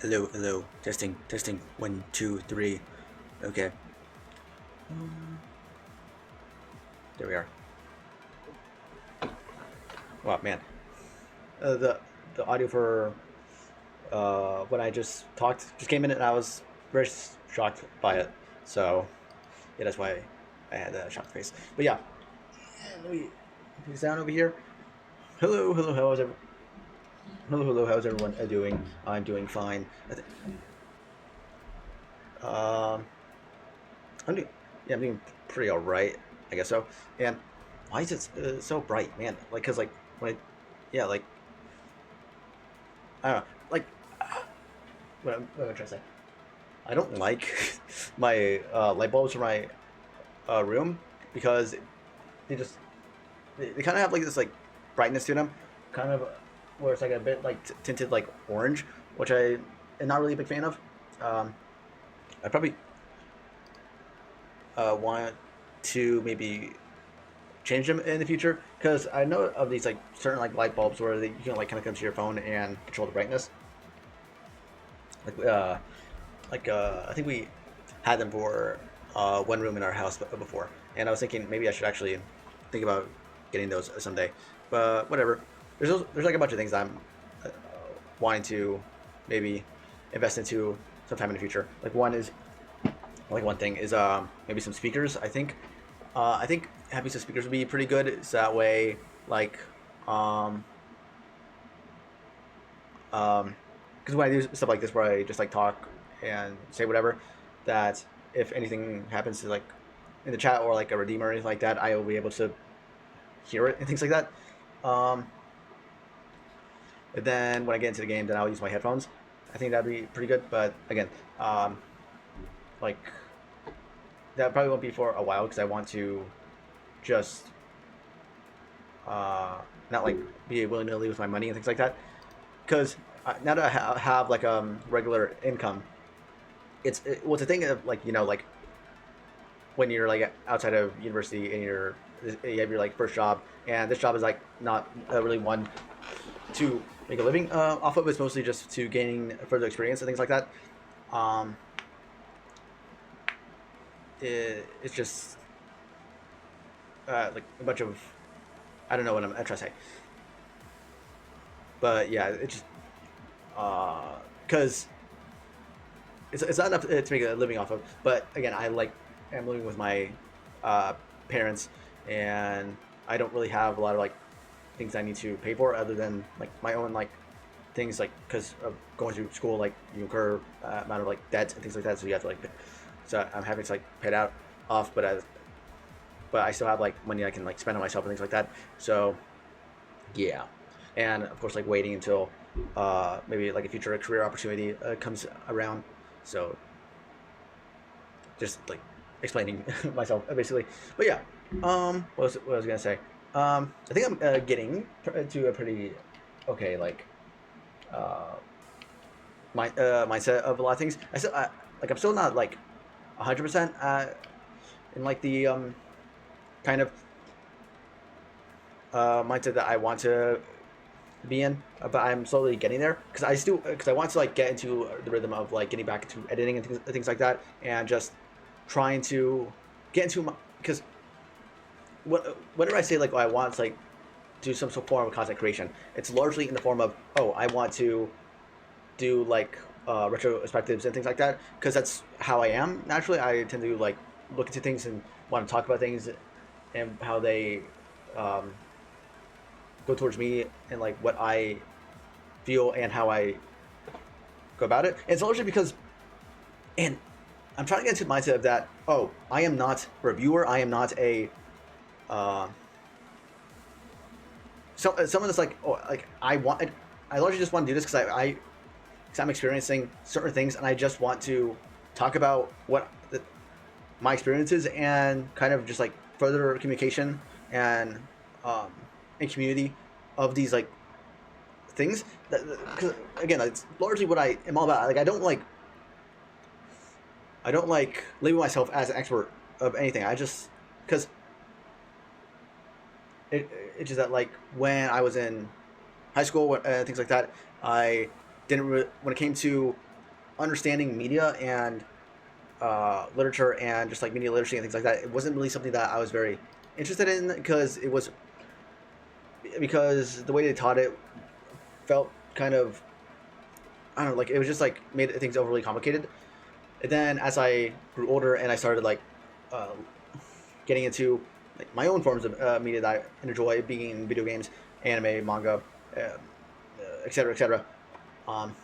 Hello, hello. Testing, testing. One, two, three. Okay. There we are. Wow, man. The audio for when I just talked just came in and I was very shocked by it. So yeah, that's why I had a shocked face. But yeah, let me put this down over here. Hello, hello. How's everyone doing? I'm doing fine. Um, I'm doing yeah, I'm doing pretty all right, I guess so. And why is it so bright, man? Like, cause like when yeah, like I don't know, like what am I trying to say? I don't like my light bulbs for my room because they just they kind of have like this like brightness to them, kind of where it's like a bit like tinted like orange, which I am not really a big fan of. Um, I probably want to maybe change them in the future because I know of these like certain like light bulbs where you can like kind of come to your phone and control the brightness. Like I think we had them for one room in our house before, and I was thinking maybe I should actually think about getting those someday. But whatever. There's like a bunch of things I'm uh, wanting to maybe invest into sometime in the future. One thing is maybe some speakers. I think having some speakers would be pretty good. So that way, like um because when I do stuff like this where I just like talk and say whatever, that if anything happens to like in the chat or like a redeem or anything like that, I will be able to hear it and things like that. Um, and then when I get into the game, then I'll use my headphones. I think that'd be pretty good. But again, um, like that probably won't be for a while because I want to just uh, not like be willy nilly with my money and things like that. Because now that have like regular income, well, it's a thing of like like when you're like outside of university and you have your like first job, and this job is like not really one to make a living off of. It's mostly just to gaining further experience and things like that. Um, it's just like a bunch of I don't know what I'm trying to say, but yeah, it's just because it's not enough to make a living off of. But again, I'm living with my uh, parents, and I don't really have a lot of like things I need to pay for other than like my own like things like because of going to school like you incur amount of like debt and things like that, so you have to like so I'm having to like pay it out off, but I still have like money I can like spend on myself and things like that. So yeah, and of course like waiting until maybe like a future career opportunity comes around. So just like explaining myself basically. But yeah, what was I gonna say? I think I'm getting to a pretty okay like uh, mindset of a lot of things. I'm still not like 100% in like the kind of mindset that I want to be in, but I'm slowly getting there because I want to like get into the rhythm of like getting back into editing and things like that, and just trying to get into my because whenever I say like I want to like do some sort of form of content creation, it's largely in the form of I want to do like retrospectives and things like that because that's how I am naturally. I tend to like look into things and want to talk about things and how they um, go towards me and like what I feel and how I go about it. And it's largely because, and I'm trying to get into the mindset of that. Oh, I am not a reviewer. I am not a uh, someone that's like I largely just want to do this because because I'm experiencing certain things and I just want to talk about my experiences and kind of just like further communication and um, and community of these like things. Because again, it's largely what I am all about. Like I don't like label myself as an expert of anything. I just because it's just that like when I was in high school things like that, I didn't when it came to understanding media and literature and just like media literacy and things like that, it wasn't really something that I was very interested in because the way they taught it felt kind of, I don't know, like it was just like made things overly complicated. And then as I grew older and I started like uh, getting into like my own forms of media that I enjoy, being video games, anime, manga, etc., etc. Um,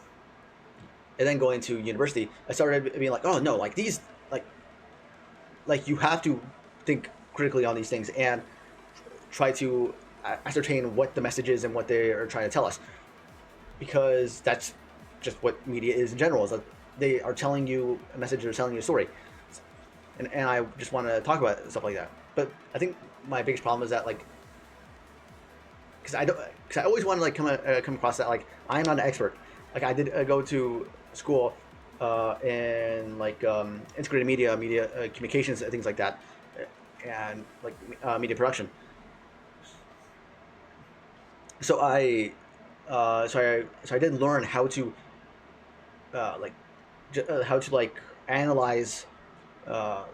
and then going to university, I started being like, oh no, like these, like you have to think critically on these things and try to ascertain what the message is and what they are trying to tell us, because that's just what media is in general. Is that they are telling you a message or telling you a story, and I just want to talk about stuff like that. But I think my biggest problem is that like because I always want to like come across that like I am not an expert. Like I did go to school in like integrated media communications and things like that, and like media production. So I did learn how to like how to like analyze uh,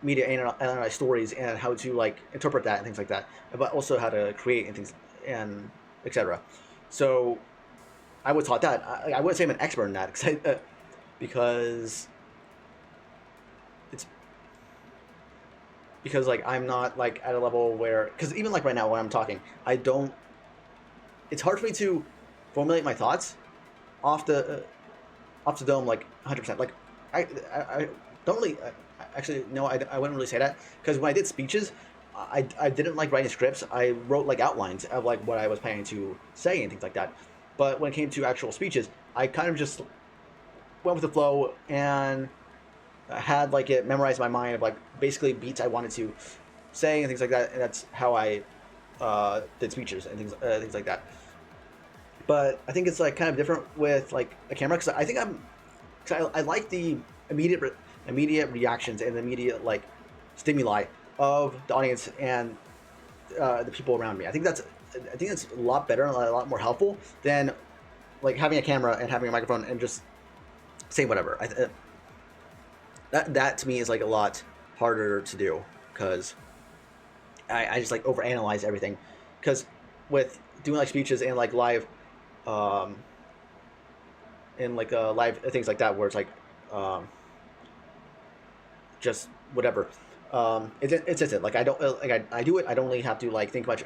media, analyze stories, and how to like interpret that and things like that, but also how to create and things and etc. So I was taught that. I wouldn't say I'm an expert in that because it's because like I'm not like at a level where, because even like right now when I'm talking, I don't. It's hard for me to formulate my thoughts off the dome like 100%. Like I don't really actually no, I wouldn't really say that, because when I did speeches, I didn't like writing scripts. I wrote like outlines of like what I was planning to say and things like that. But when it came to actual speeches, I kind of just went with the flow and had like it memorized in my mind of like basically beats I wanted to say and things like that. And that's how I did speeches and things like that. But I think it's like kind of different with like a camera, because I think I like the immediate reactions and the immediate like stimuli of the audience and the people around me. I think that's a lot better and a lot more helpful than like having a camera and having a microphone and just saying whatever. That to me is like a lot harder to do, because I just like overanalyze everything. Because with doing like speeches and like live um, and like live things like that, where it's like um, just whatever. It's just it. Like I don't like I do it. I don't really have to like think much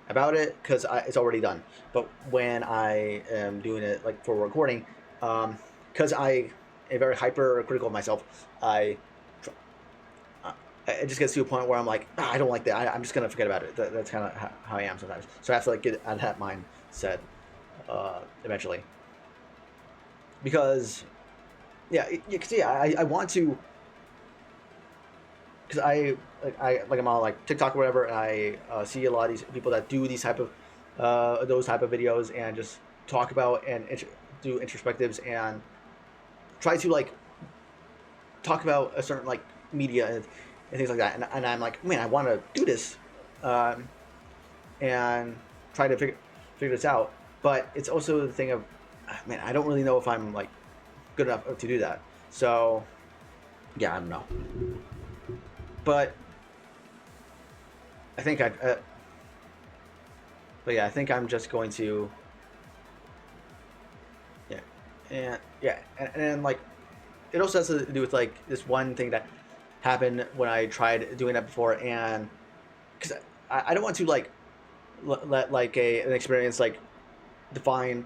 about it, because it's already done. But when I am doing it like for recording, because I am very hypercritical of myself, it just gets to a point where I'm like, I don't like that. I'm just gonna forget about it. That's kind of how I am sometimes. So I have to like get out of that mindset eventually, because I want to, because I'm on like TikTok or whatever, and I see a lot of these people that do these type of those type of videos and just talk about and do introspectives and try to like talk about a certain like media and things like that, and I'm like, man, I want to do this and try to figure this out, but it's also the thing of, man, I don't really know if I'm like good enough to do that. So yeah, I don't know, but I think I think I'm just going to, yeah, and then like it also has to do with like this one thing that happened when I tried doing that before, and because I don't want to like let like an experience like define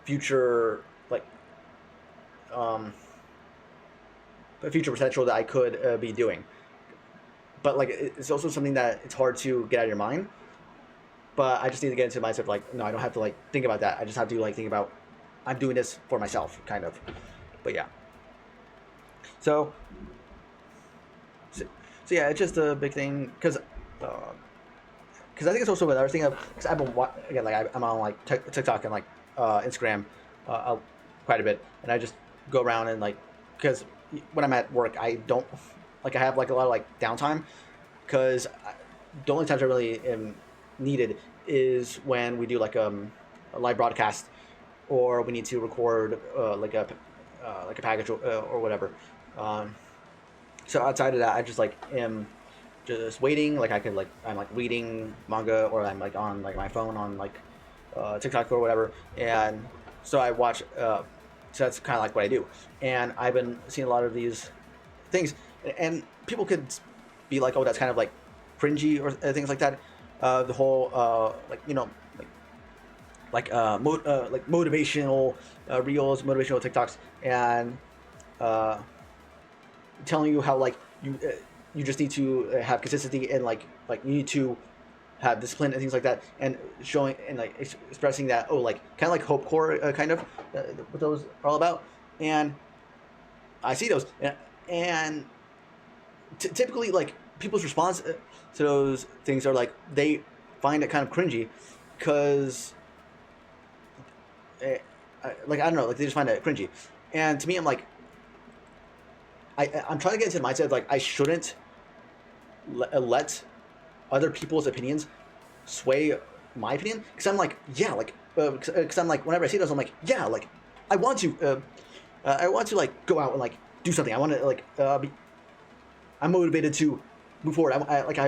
future like um future potential that I could be doing, but like it's also something that it's hard to get out of your mind. But I just need to get into the mindset of like, no, I don't have to like think about that. I just have to like think about, I'm doing this for myself, kind of. But yeah. So, so, so yeah, it's just a big thing, because I think it's also another thing of, because I've been again, like I'm on like TikTok and like Instagram quite a bit, and I just go around and like, because when I'm at work, I don't like, I have like a lot of like downtime, because the only times I really am needed is when we do like a live broadcast, or we need to record like like a package or whatever. Um, so outside of that, I just like am just waiting. Like I could like I'm like reading manga or I'm like on like my phone on like TikTok or whatever, and so I watch. So that's kind of like what I do, and I've been seeing a lot of these things, and people could be like, "Oh, that's kind of like cringy" or things like that. The whole like like motivational reels, motivational TikToks, and uh, telling you how like you just need to have consistency and like you need to have discipline and things like that, and showing and like expressing that, oh, like kind of like hope core kind of what those are all about. And I see those, and typically like people's response to those things are like they find it kind of cringy because like I don't know, like they just find it cringy. And to me, I'm like I'm trying to get into the mindset of like I shouldn't let other people's opinions sway my opinion, because I'm like, yeah, like because I'm like whenever I see those I'm like, yeah, like I want to like go out and like do something. I want to like I'm motivated to move forward. I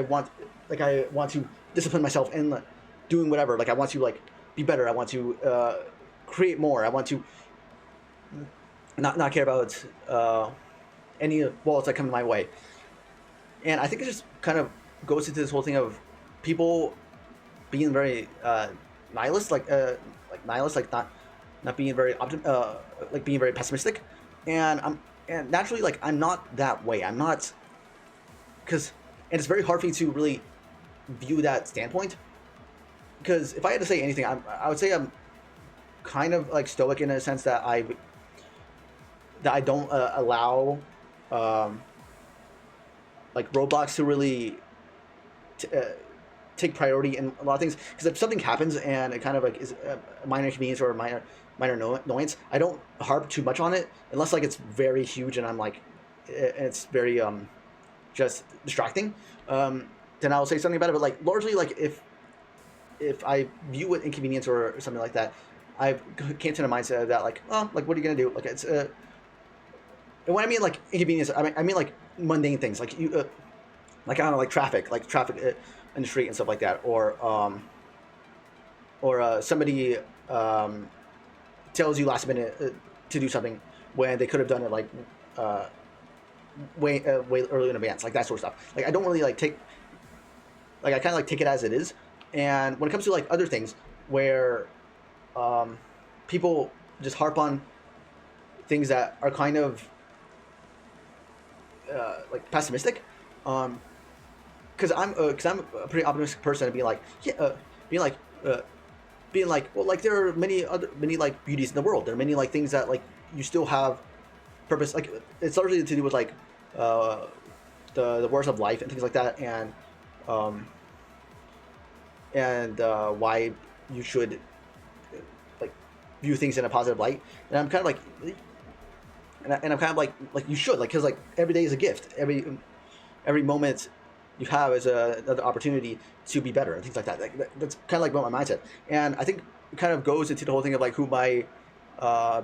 want to discipline myself in like, doing whatever. Like I want to like be better. I want to create more. I want to not care about any walls that come my way. And I think it just kind of goes into this whole thing of people being very nihilist, like nihilist, like not being very like being very pessimistic. And and naturally like I'm not that way. I'm not, because and it's very hard for me to really view that standpoint, because if I had to say anything, I would say I'm kind of like stoic in a sense that I don't allow um, like roadblocks to really t- uh, take priority in a lot of things. Because if something happens and it kind of like is a minor inconvenience or a minor annoyance, I don't harp too much on it unless like it's very huge and I'm like it's very just distracting. Then I'll say something about it. But like largely, like if I view it inconvenience or something like that, I came to the mindset of that like, oh, like what are you gonna do? Like it's and when I mean like inconvenience, I mean like mundane things, like you like I don't know, like traffic in the street and stuff like that, or somebody tells you last minute to do something when they could have done it like uh, way earlier in advance, like that sort of stuff. Like I don't really like take like I kind of like take it as it is. And when it comes to like other things where people just harp on things that are kind of like pessimistic, because I'm a pretty optimistic person and being like yeah, being like uh, being like, well, like there are many like beauties in the world. There are many like things that like you still have purpose. Like it's largely to do with like uh, the worst of life and things like that, um, and why you should like view things in a positive light. And I'm kind of like, and I'm kind of like you should, like, because like every day is a gift. Every moment you have is another opportunity to be better and things like that. Like that's kind of like what my mindset. And I think it kind of goes into the whole thing of like who my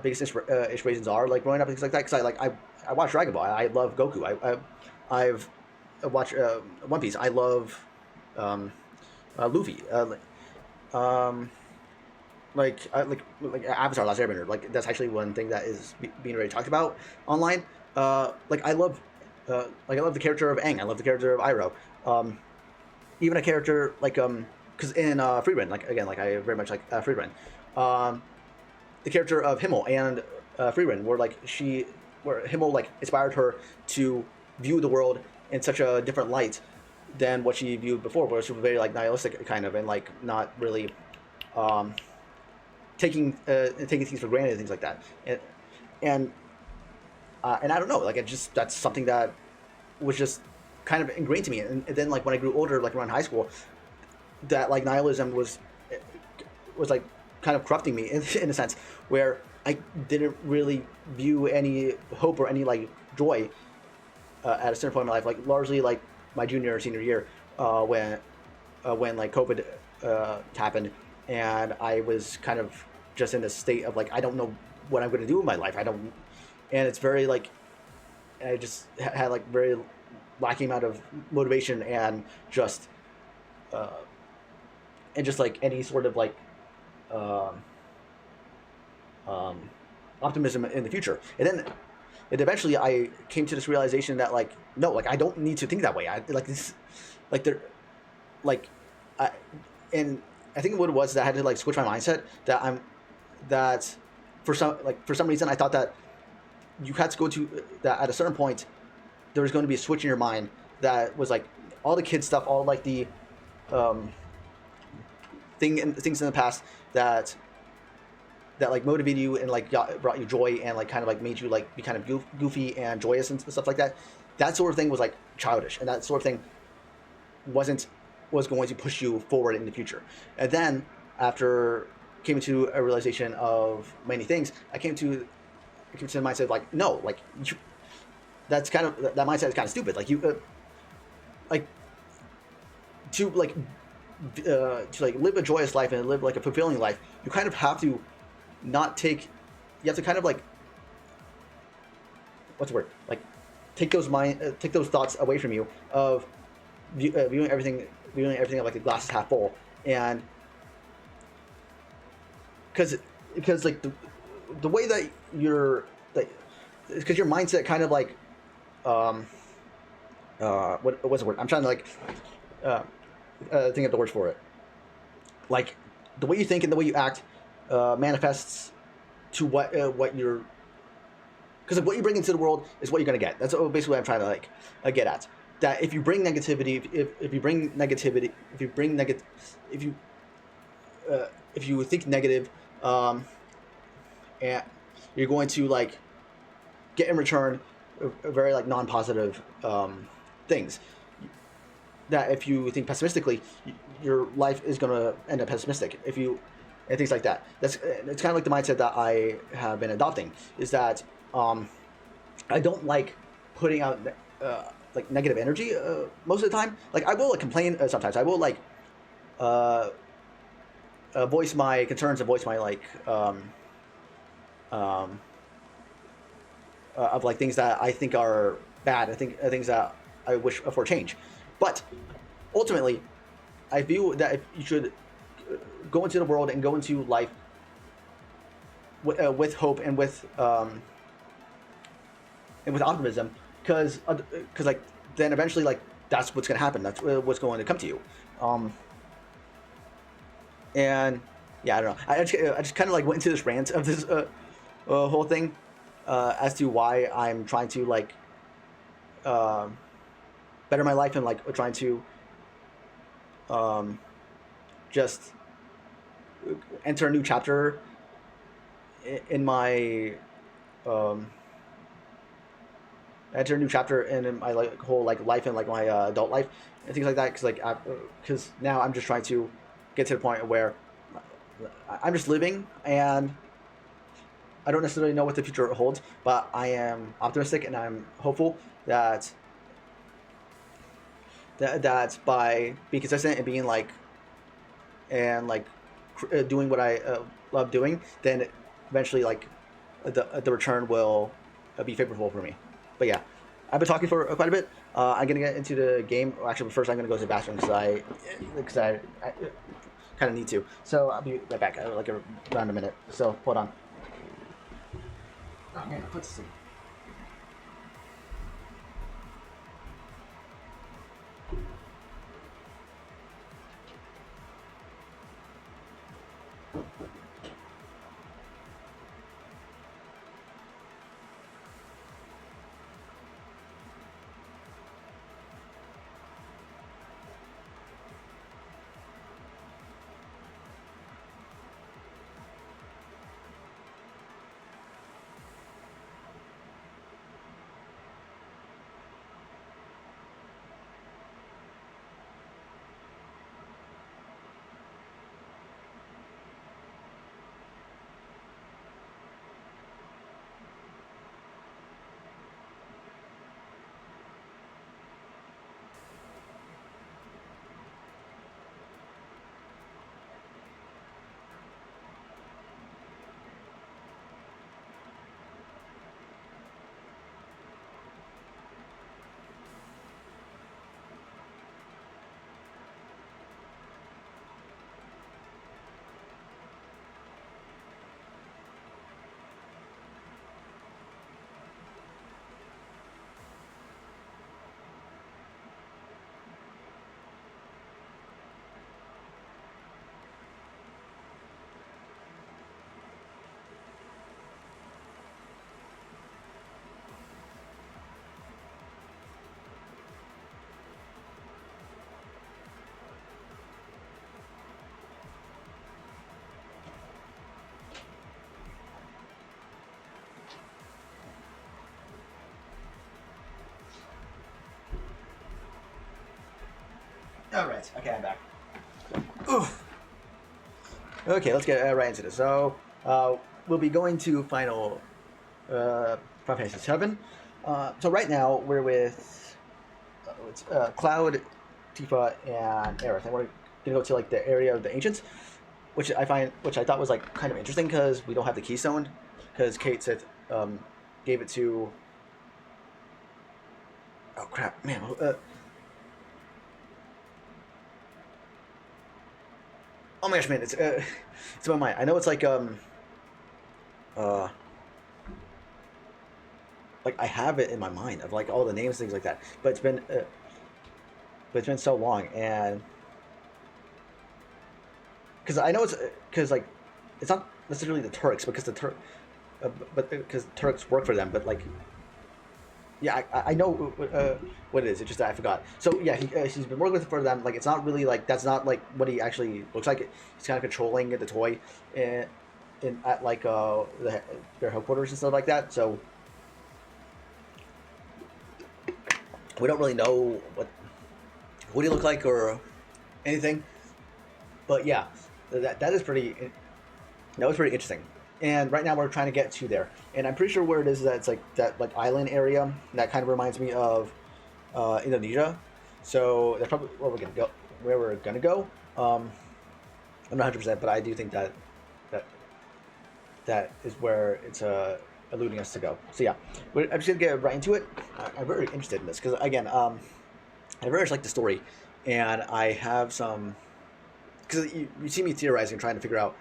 biggest inspirations are, like growing up and things like that. Because I watch Dragon Ball. I love Goku. I've watched One Piece. I love Luffy. Um, like Avatar: Last Airbender. Like that's actually one thing that is being really talked about online. Like I love the character of Aang. I love the character of Iroh. Even a character like because in Frieren, like again, like I very much like Frieren. The character of Himmel and Frieren, where Himmel like inspired her to view the world in such a different light than what she viewed before, where she was very like nihilistic kind of and like not really um, taking things for granted and things like that. And and I don't know, like it just that's something that was just kind of ingrained to me. And then like when I grew older, like around high school, that like nihilism was like kind of corrupting me in a sense where I didn't really view any hope or any like joy at a certain point in my life, like largely like my junior or senior year when like COVID happened, and I was kind of just in a state of like I don't know what I'm going to do with my life. and it's very like I just had like very lacking amount of motivation just uh, and just like any sort of like um, um, optimism in the future. And eventually I came to this realization that like no, like I don't need to think that way. I like this, like there, like I, and I think what it was that I had to like switch my mindset that for some reason I thought that you had to go to that at a certain point there was going to be a switch in your mind that was like all the kid stuff, all like the um, things in the past that like motivated you and like brought you joy and like kind of like made you like be kind of goofy and joyous and stuff like that. That sort of thing was like childish, and that sort of thing wasn't was going to push you forward in the future. And then after came to a realization of many things, I came to the mindset of like no, like that's kind of that mindset is kind of stupid. Like you like to like live a joyous life and live like a fulfilling life, you kind of have to not take you have to kind of like what's the word like take those thoughts away from you of viewing everything like the glass is half full. And because like the way that you're like because your mindset kind of like um what's the word I'm trying to like uh, think of the words for it, like the way you think and the way you act manifests to what you're because like, what you bring into the world is what you're going to get. That's basically what I'm trying to like get at. That if you bring negativity, if you bring negativity, if you if you think negative, and you're going to like get in return very like non-positive things. That if you think pessimistically, your life is going to end up pessimistic. If you and things like that. That's it's kind of like the mindset that I have been adopting. Is that I don't like putting out like negative energy most of the time. Like I will like complain sometimes. I will like uh, voice my concerns and voice my like um, of like things that I think are bad. I think things that I wish for change. But ultimately, I feel that if you should go into the world and go into life with hope and with optimism, because like then eventually like that's what's going to happen. That's what's going to come to you. Um, and yeah, I don't know. I just kind of like went into this rant of this whole thing as to why I'm trying to like better my life and like trying to just enter a new chapter in my um, enter a new chapter in my like whole like life and like my adult life and things like that. Because now I'm just trying to get to the point where I'm just living and I don't necessarily know what the future holds, but I am optimistic and I'm hopeful that by being consistent and being like and like doing what I love doing, then eventually like the return will be favorable for me. But yeah, I've been talking for quite a bit. I'm gonna get into the game. Well, actually, first I'm gonna go to the bathroom because I kind of need to. So I'll be right back. Like around a minute. So hold on. Oh man, put this in. All right. Okay, I'm back. Oof. Okay, let's get right into this. So, we'll be going to final Final Fantasy VII. So right now we're with Cloud, Tifa, and Aerith, and we're gonna go to like the area of the ancients, which I thought was like kind of interesting because we don't have the keystone, because Kate said gave it to. Oh crap, man. Oh my gosh, man, it's in my mind. I know it's uh like I have it in my mind of like all the names, things like that. But it's been so long, and because I know it's because like it's not necessarily the Turks, because but because Turks work for them. But like, yeah, I know what it is. It's just that I forgot. So yeah, he's been working with for them. Like it's not really like that's not like what he actually looks like. He's kind of controlling the toy, in at like their headquarters and stuff like that. So we don't really know what he looked like or anything. But yeah, that is pretty. That was pretty interesting. And right now we're trying to get to there, and I'm pretty sure where it is that it's like that like island area that kind of reminds me of Indonesia. So that's probably where we're gonna go. Where we're gonna go. I'm not 100%, but I do think that that is where it's alluding us to go. So yeah, I'm just gonna get right into it. I'm very interested in this because again, I very much like the story, and I have some because you see me theorizing, trying to figure out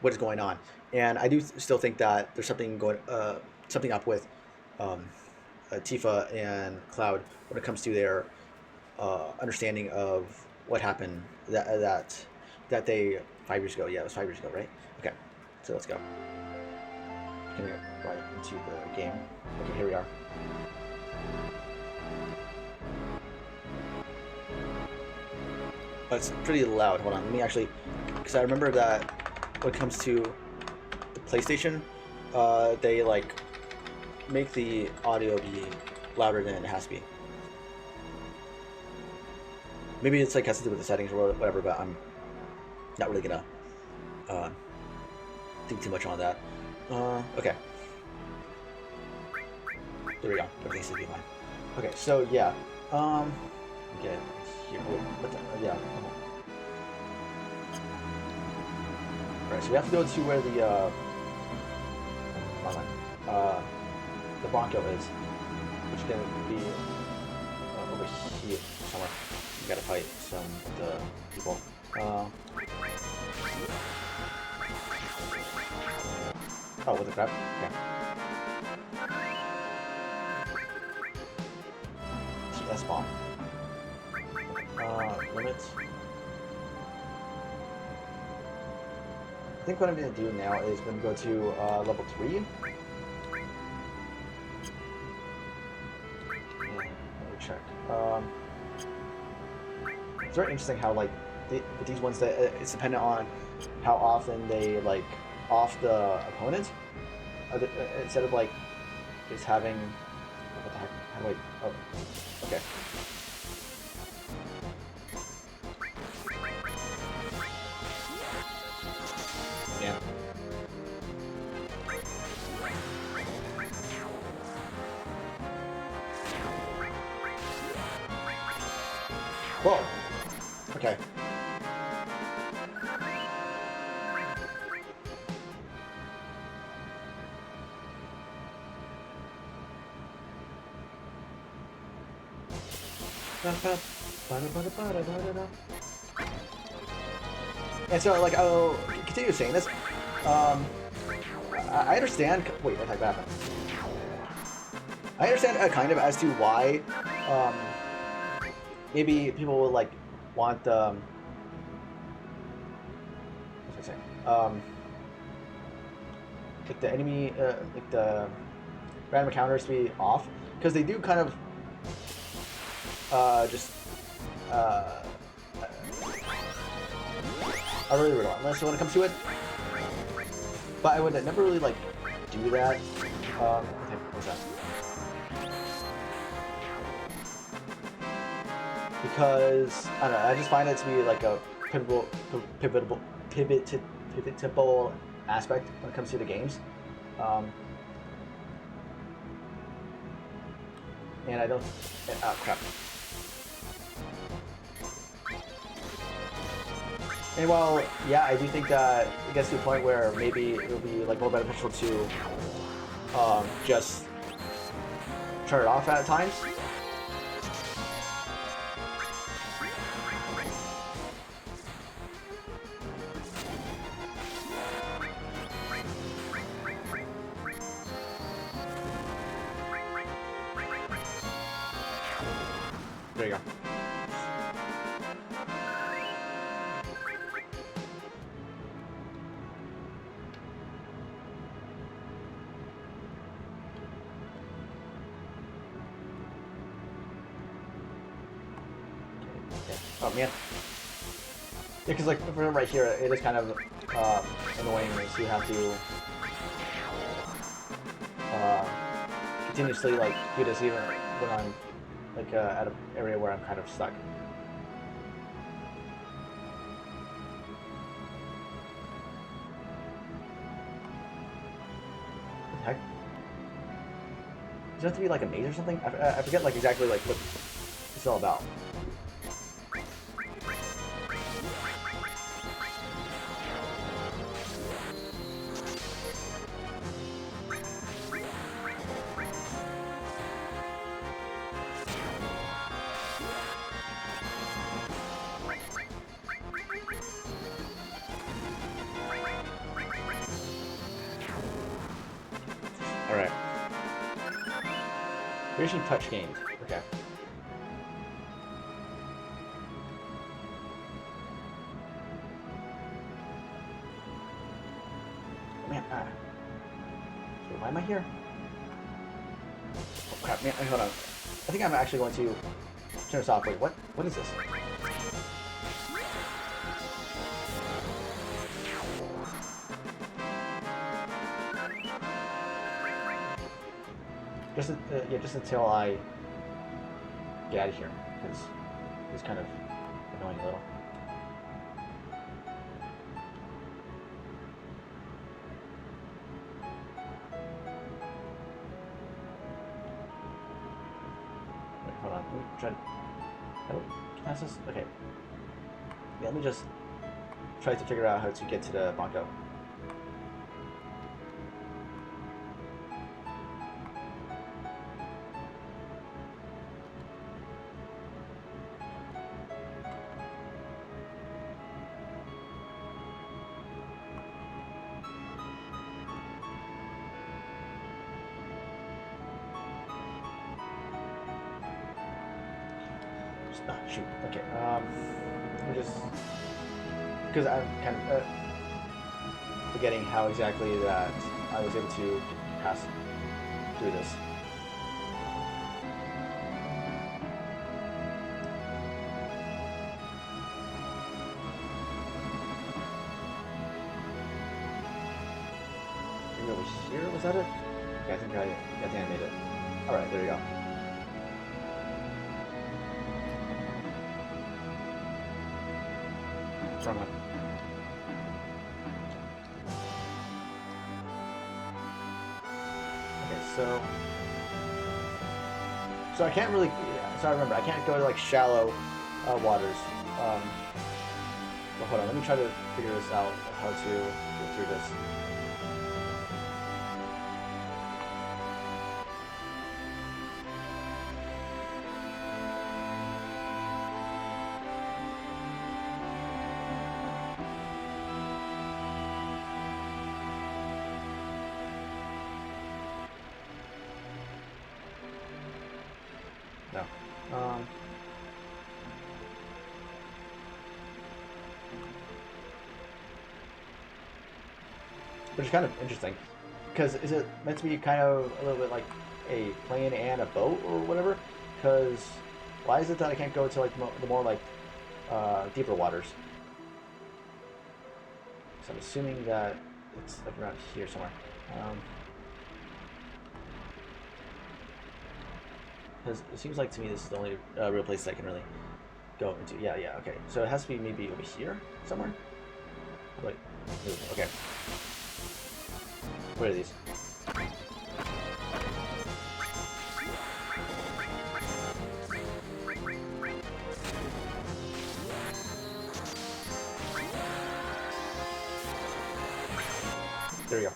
what is going on, and I do still think that there's something something up with Tifa and Cloud when it comes to their understanding of what happened that they 5 years ago. Yeah, it was 5 years ago, right? Okay, so let's go. Gonna get right into the game. Okay, here we are. Oh, it's pretty loud. Hold on, let me actually, because I remember that when it comes to the PlayStation, they like make the audio be louder than it has to be. Maybe it's like has to do with the settings or whatever, but I'm not really gonna think too much on that. Okay. There we go. Everything should be fine. Okay, so yeah. Okay. Here. Yeah. Alright, so we have to go to where the Bronco is, which is gonna be over here somewhere. We gotta fight some of the people. Oh, what the crap? Okay. TS bomb. Limit. I think what I'm gonna do now is I'm gonna go to level 3. Yeah, let me check. It's very interesting how like with these ones that it's dependent on how often they like off the opponent instead of like just having what the heck? How do I? Oh, okay. Yeah. Whoa. Okay. And so, like, I'll continue saying this. I understand. Wait, what the heck happened? I understand kind of as to why maybe people will like want what's I saying? Like the enemy, like the random encounters to be off, because they do kind of just are really relentless when it comes to it. But I would never really like do that. Okay, what's that? because I don't know. I just find it to be like a pivotable, pivotable, pivotable aspect when it comes to the games. Um, and I don't. Oh crap. And while, yeah, I do think that it gets to a point where maybe it would be like more beneficial to just turn it off at times. There you go. Okay. Oh man. Yeah, because like right here, it is kind of annoying as you have to uh, continuously like do this even when I'm like at an area where I'm kind of stuck. What the heck? Does it have to be like a maze or something? I forget like exactly like what it's all about. Alright. Finishing touch gained. Okay. Oh, man, so why am I here? Oh crap, man, hold on. I think I'm actually going to turn this off. Wait, what? What is this? Just, yeah, just until I get out of here, because it's kind of annoying a little. Wait, hold on. Let me try to... Oh, can I just... Okay. Yeah, let me just try to figure out how to get to the Bonko. Oh, shoot. Okay. Let me just... Because I'm kind of forgetting how exactly that I was able to pass through this. Maybe over here? Was that it? Okay, I think I made it. Alright, there you go. Wrong one. Okay, so I can't really. So I remember I can't go to like shallow waters. But hold on, let me try to figure this out. How to get through this. No. Which is kind of interesting, because is it meant to be kind of a little bit like a plane and a boat or whatever? Because why is it that I can't go to like the more like deeper waters? So I'm assuming that it's like around here somewhere. Because it seems like to me this is the only real place I can really go into? Yeah, yeah, okay. So it has to be maybe over here somewhere? Wait, okay. What are these? There we go.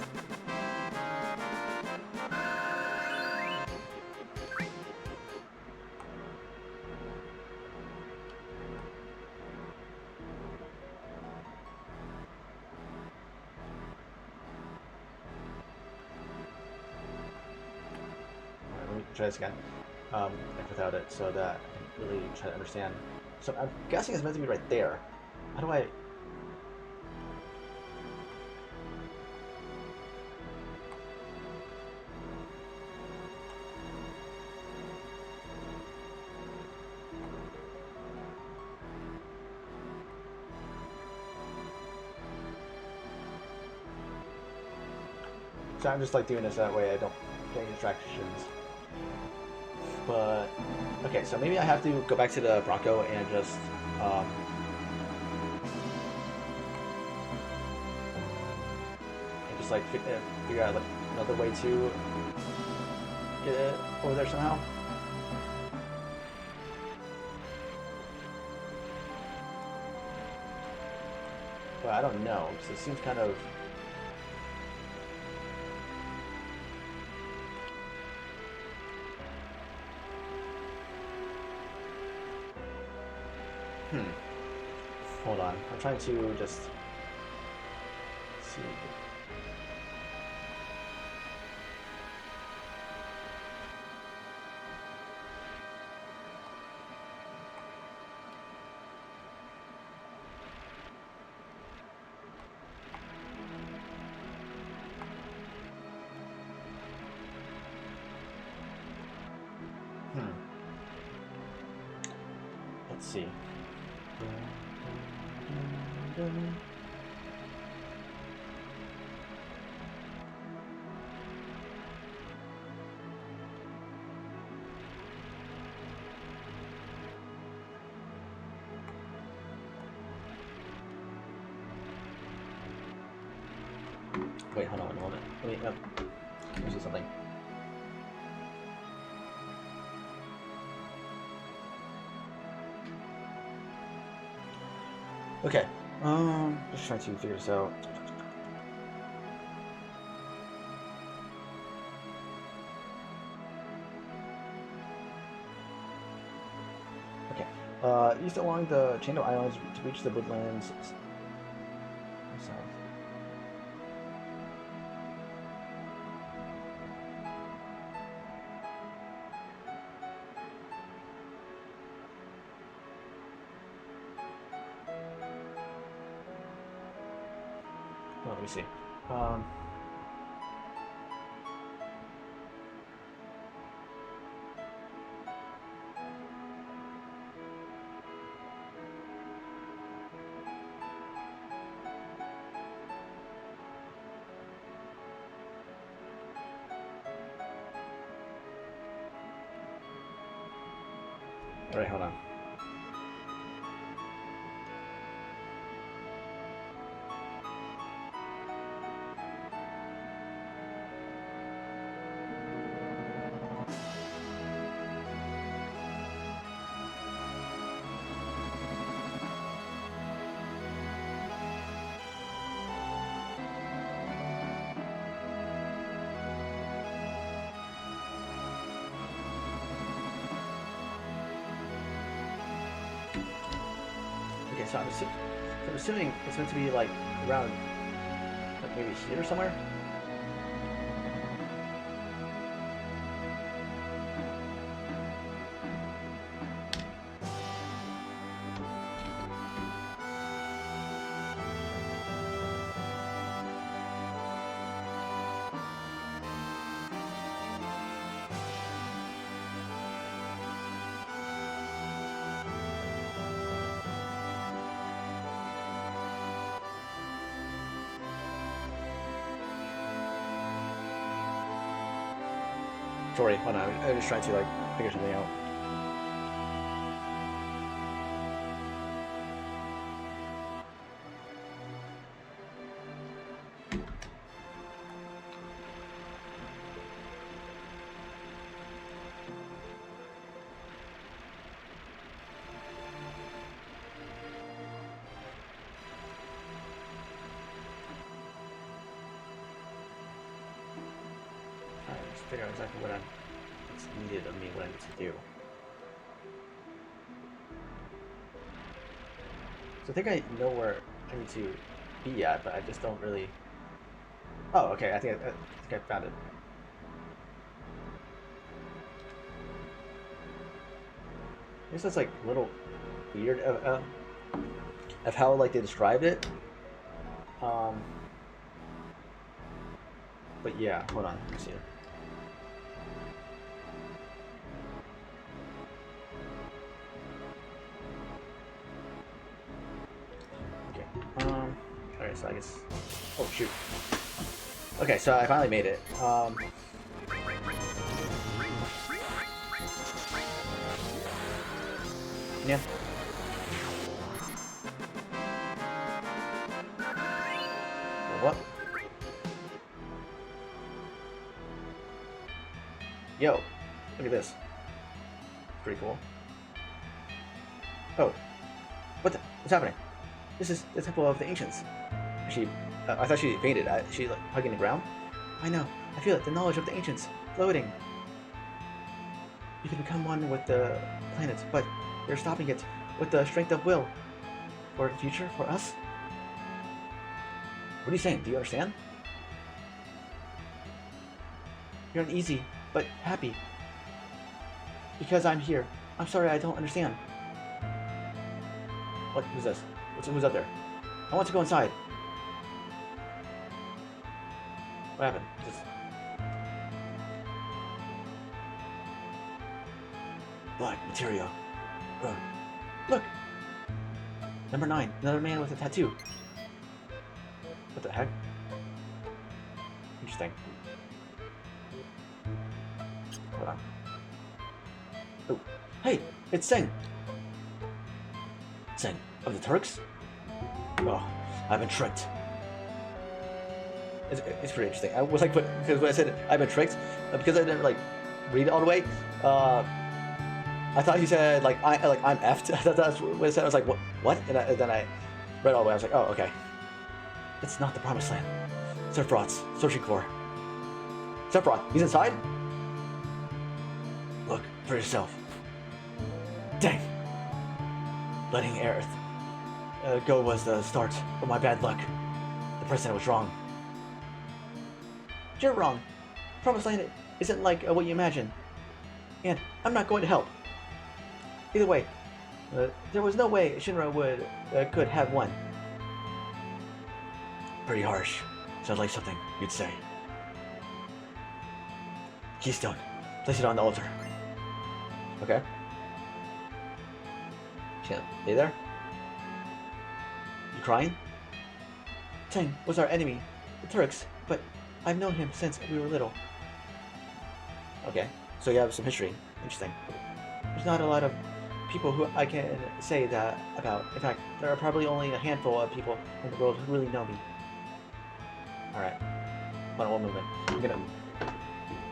Let me try this again, like without it, so that I can really try to understand. So I'm guessing it's meant to be right there. How do I? So I'm just like doing this that way I don't get any distractions. But okay, so maybe I have to go back to the Bronco and just like figure out like another way to get it over there somehow. But I don't know because it seems kind of. Hold on. I'm trying to just see. Let's see. Wait, hold on a moment. Let me see something. Okay. Just trying to figure this out. Okay. East along the chain of islands to reach the woodlands. South. Oh, let me see. All right, hold on. Okay, so I'm assuming it's meant to be like around, like maybe here somewhere. Sorry, hold on. I'm just trying to like figure something out. figure out exactly what's needed of me, what I need to do. So I think I know where I need to be at, but I just don't really. Oh, okay. I think I found it. I guess that's like a little weird of how like they described it. Um, but yeah, hold on. Let me see. Okay. All right. So I guess. Oh shoot. Okay, so I finally made it. Yeah. What? Yo, look at this. Pretty cool. Oh, what's happening? This is the temple of the ancients. She, I thought she fainted. She like hugging the ground. I know. I feel it. The knowledge of the ancients floating. You can become one with the planets, but you're stopping it with the strength of will. For the future, for us. What are you saying? Do you understand? You're uneasy, but happy. Because I'm here. I'm sorry, I don't understand. What? Who's this? Who's up there? I want to go inside. What happened? Just... Black material. Ugh. Look! Number 9. Another man with a tattoo. What the heck? Interesting. Hold on. Oh. Hey! It's Seng! Seng, of the Turks? Oh, I've been tricked. It's pretty interesting. I was like, because when I said I've been tricked, because I didn't like read it all the way. I thought he said like I'm effed. I thought that's what it said. I was like, what? And then I read all the way. I was like, oh, okay. It's not the promised land. Sephiroth's searching for. Sephiroth, he's inside. Look for yourself. Dang. Letting Aerith go was the start of my bad luck. The president was wrong. You're wrong. Promised Land isn't like what you imagine. And I'm not going to help. Either way, there was no way Shinra could have won. Pretty harsh. Sounds like something you'd say. Keystone. Place it on the altar. Okay. Can't lay there? You crying? Tang was our enemy, the Turks, but I've known him since we were little. Okay, so you have some history. Interesting. There's not a lot of people who I can say that about. In fact, there are probably only a handful of people in the world who really know me. Alright. One movement. I'm gonna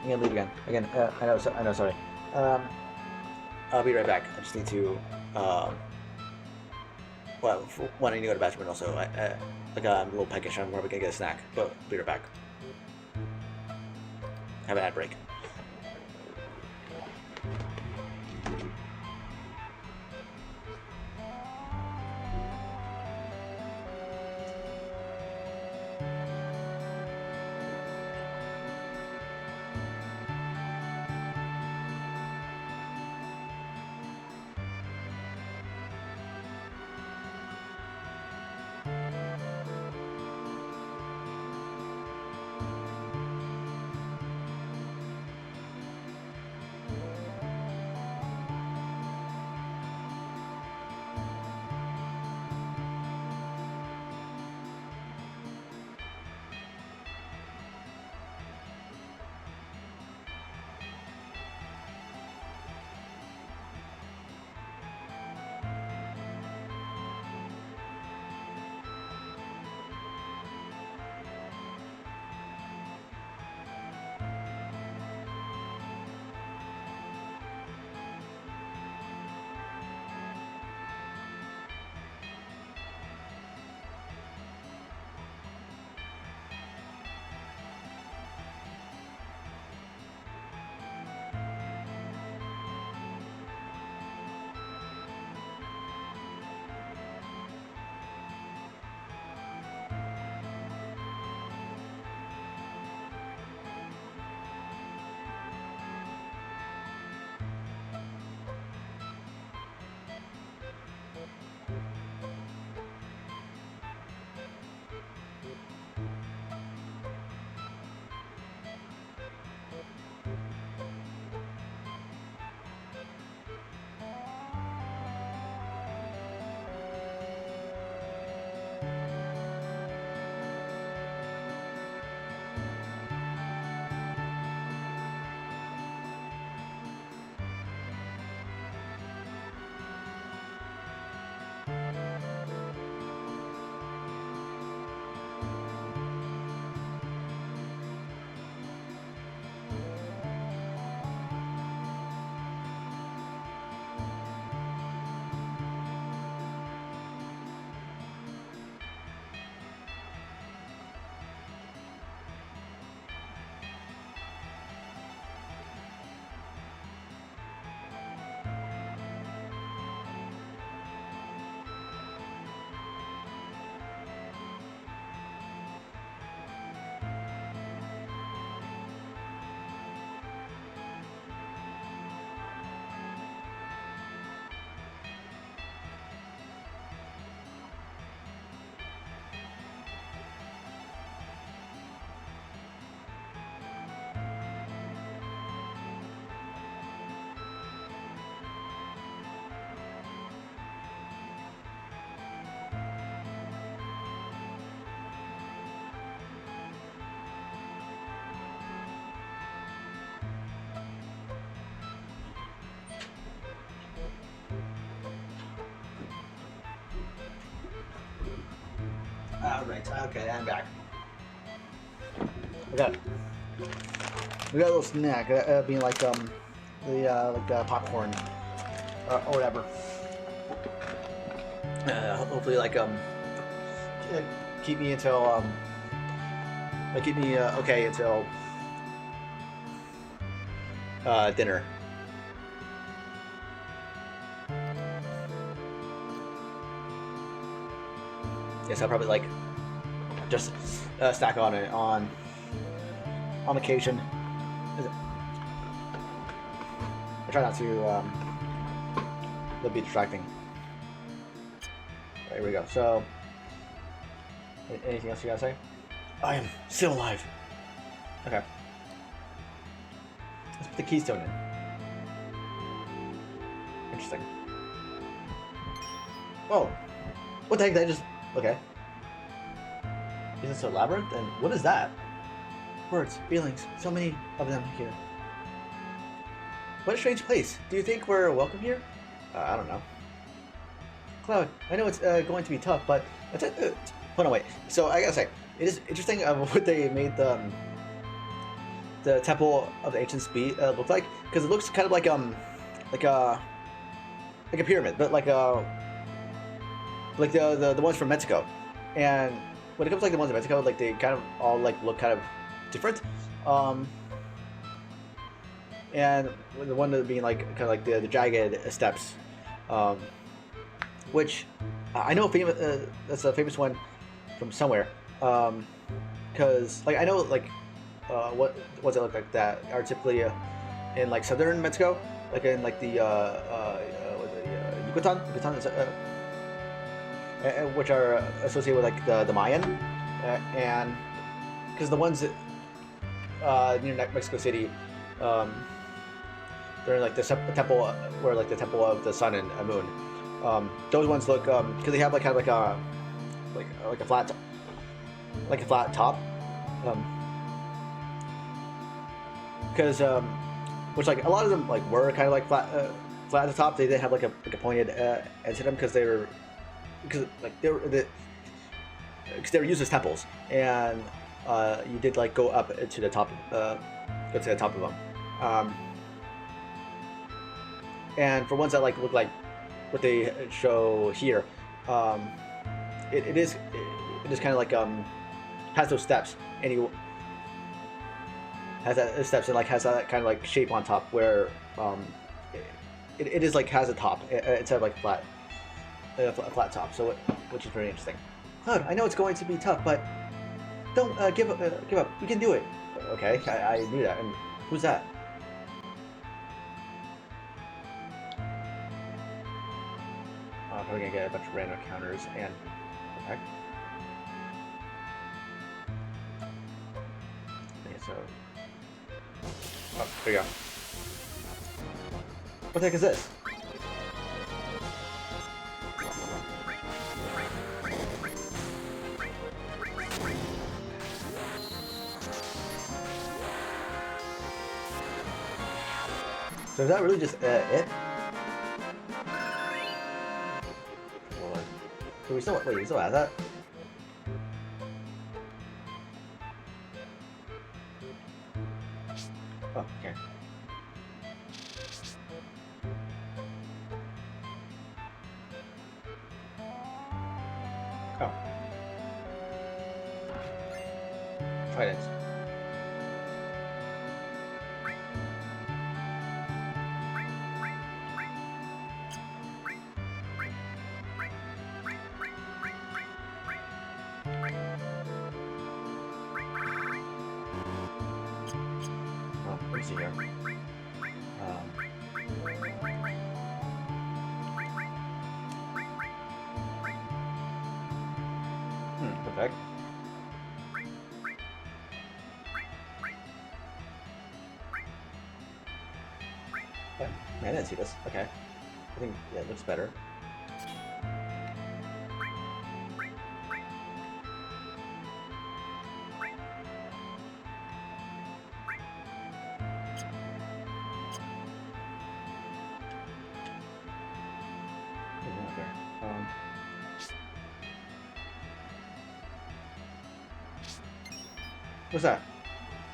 leave again. I know, sorry. I'll be right back. I just need to, well, for one, I need to go to the bathroom, and also, I'm a little peckish. I'm probably gonna get a snack, but I'll be right back. Have an ad break. Right. Okay, I'm back. We got a little snack. Being like popcorn or whatever. Hopefully uh, keep me until keep me okay until dinner. Yes, I'll probably like just stack on it on occasion. I try not to be distracting. There we go. So, anything else you gotta say? I am still alive. Okay. Let's put the keystone in. Interesting. Oh, what the heck did I just? Okay. Is this a labyrinth? And what is that? Words, feelings, so many of them here. What a strange place. Do you think we're welcome here? I don't know. Cloud, I know it's going to be tough, but hold on, wait. So I gotta say, it is interesting what they made the Temple of the Ancients be look like, because it looks kind of like a pyramid, but like the ones from Mexico. And when it comes to like the ones in Mexico, like they kind of all like look kind of different. And the one that being like kind of like the jagged steps, which I know famous. That's a famous one from somewhere. Because like I know like what ones that look like that are typically in like southern Mexico, like in like the Yucatan, which are associated with like the Mayan, and because the ones that, near Mexico City, they're in like the temple where like the temple of the sun and moon. Those ones look because they have like kind of like a flat top, because which like a lot of them like were kind of like flat at the top. They did have like a pointed edge to them because they were used as temples, and you did like go up to the top of them. And for ones that like look like what they show here, it is kind of like has those steps, and you has that steps and like has that kind of like shape on top where it is like has a top instead of like a flat top. So which is very interesting. Cloud, I know it's going to be tough, but don't give up. We can do it. Okay, I knew that. And who's that? We're gonna get a bunch of random encounters and okay. Okay, so there you go. What the heck is this? So is that really just it? So we still have that? Oh, okay. Oh. Tridents. Let me see here. Perfect. Okay. Man, I didn't see this. Okay. I think yeah, it looks better. What's that?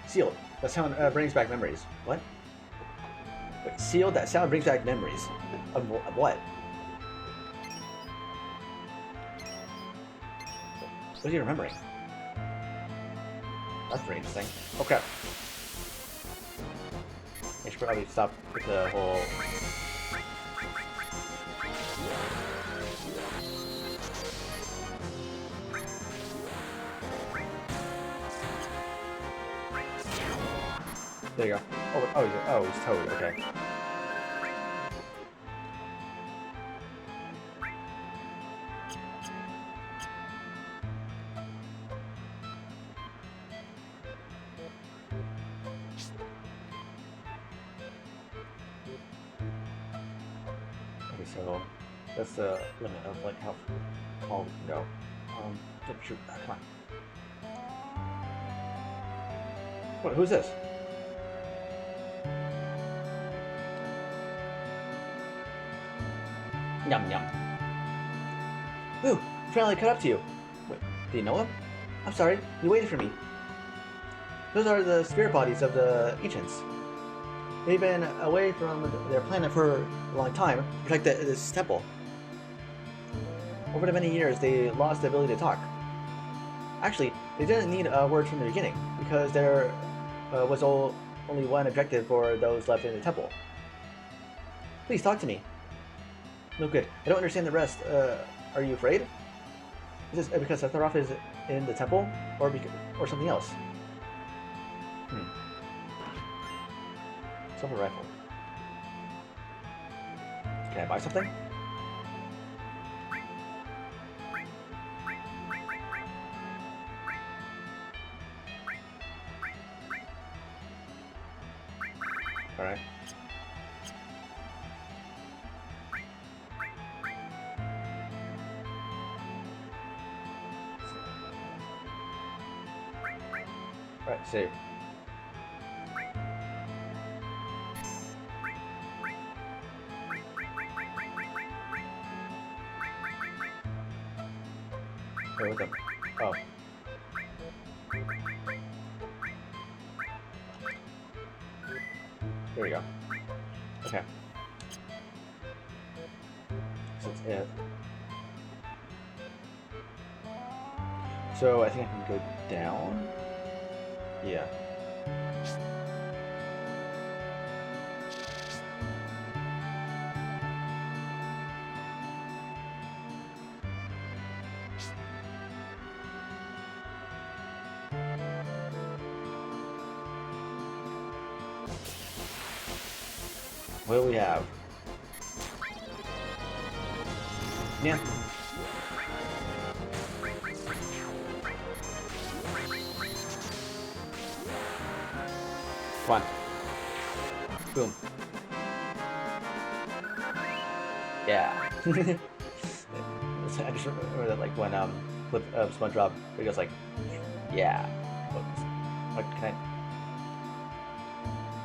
Sealed. That sound brings back memories. What? Wait, sealed? That sound brings back memories. Of what? What are you remembering? That's pretty interesting. Okay. I should probably stop with the whole... There you go. Oh, he's Toad. Okay. Okay, so that's the limit of like how tall we can go. Shoot, come on. What? Who's this? Yum yum. Ooh, finally caught up to you. Wait, do you know him? I'm sorry, you waited for me. Those are the spirit bodies of the ancients. They've been away from their planet for a long time to protect this temple. Over the many years, they lost the ability to talk. Actually, they didn't need words from the beginning, because there was only one objective for those left in the temple. Please talk to me. No good. I don't understand the rest. Are you afraid? Is this because Sephiroth is in the temple, or something else? Silver rifle. Can I buy something? Alright. Alright, save. Wait, what the? Oh. There we go. Okay. So that's it. So I think I can go down. Yeah. What do we have? Yeah. Come on. Boom. Yeah. I just remember that, like, when clip of SpongeBob, he goes like, yeah. What can I?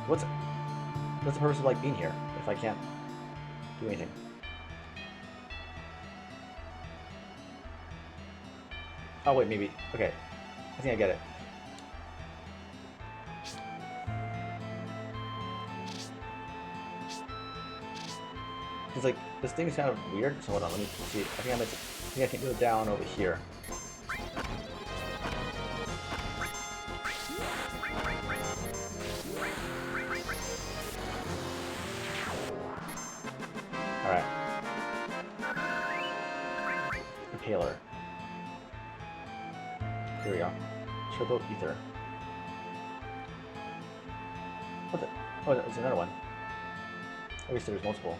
What's the purpose of like being here if I can't do anything? Oh wait, maybe. Okay, I think I get it. It's like this thing is kind of weird. So hold on, let me see. I think I can go down over here. Alright. Impaler. Here we go. Turbo Ether. What the? Oh, there's another one. At least there's multiple.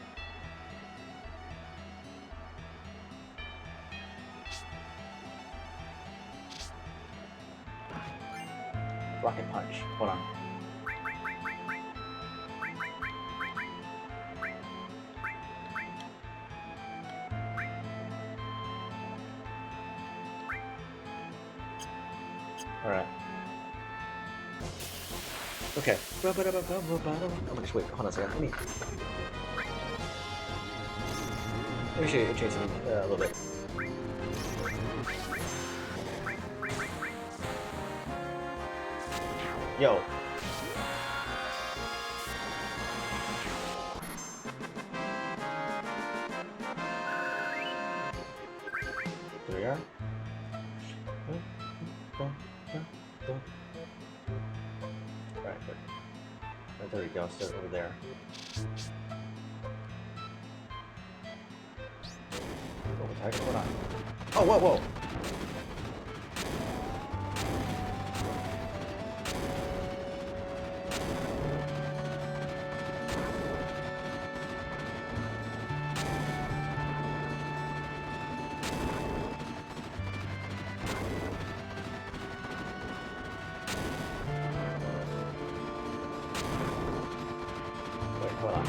Rocket Punch. Hold on. Alright. Okay. I'm gonna just wait. Hold on a second. Let me show you change something a little bit. Yo. There we are. Alright, good. Right, there we go, so over there. Oh, what the heck is going on? Oh, whoa, whoa! Wait, hold on.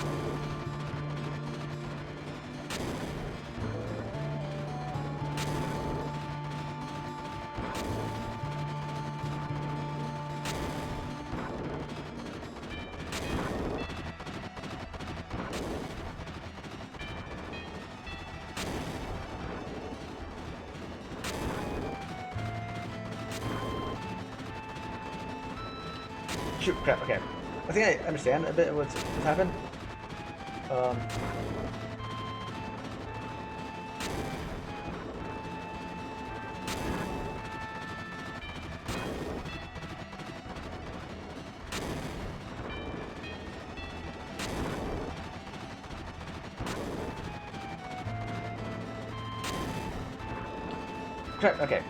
Shoot, crap, okay. I think I understand a bit what's happened. Crap, okay.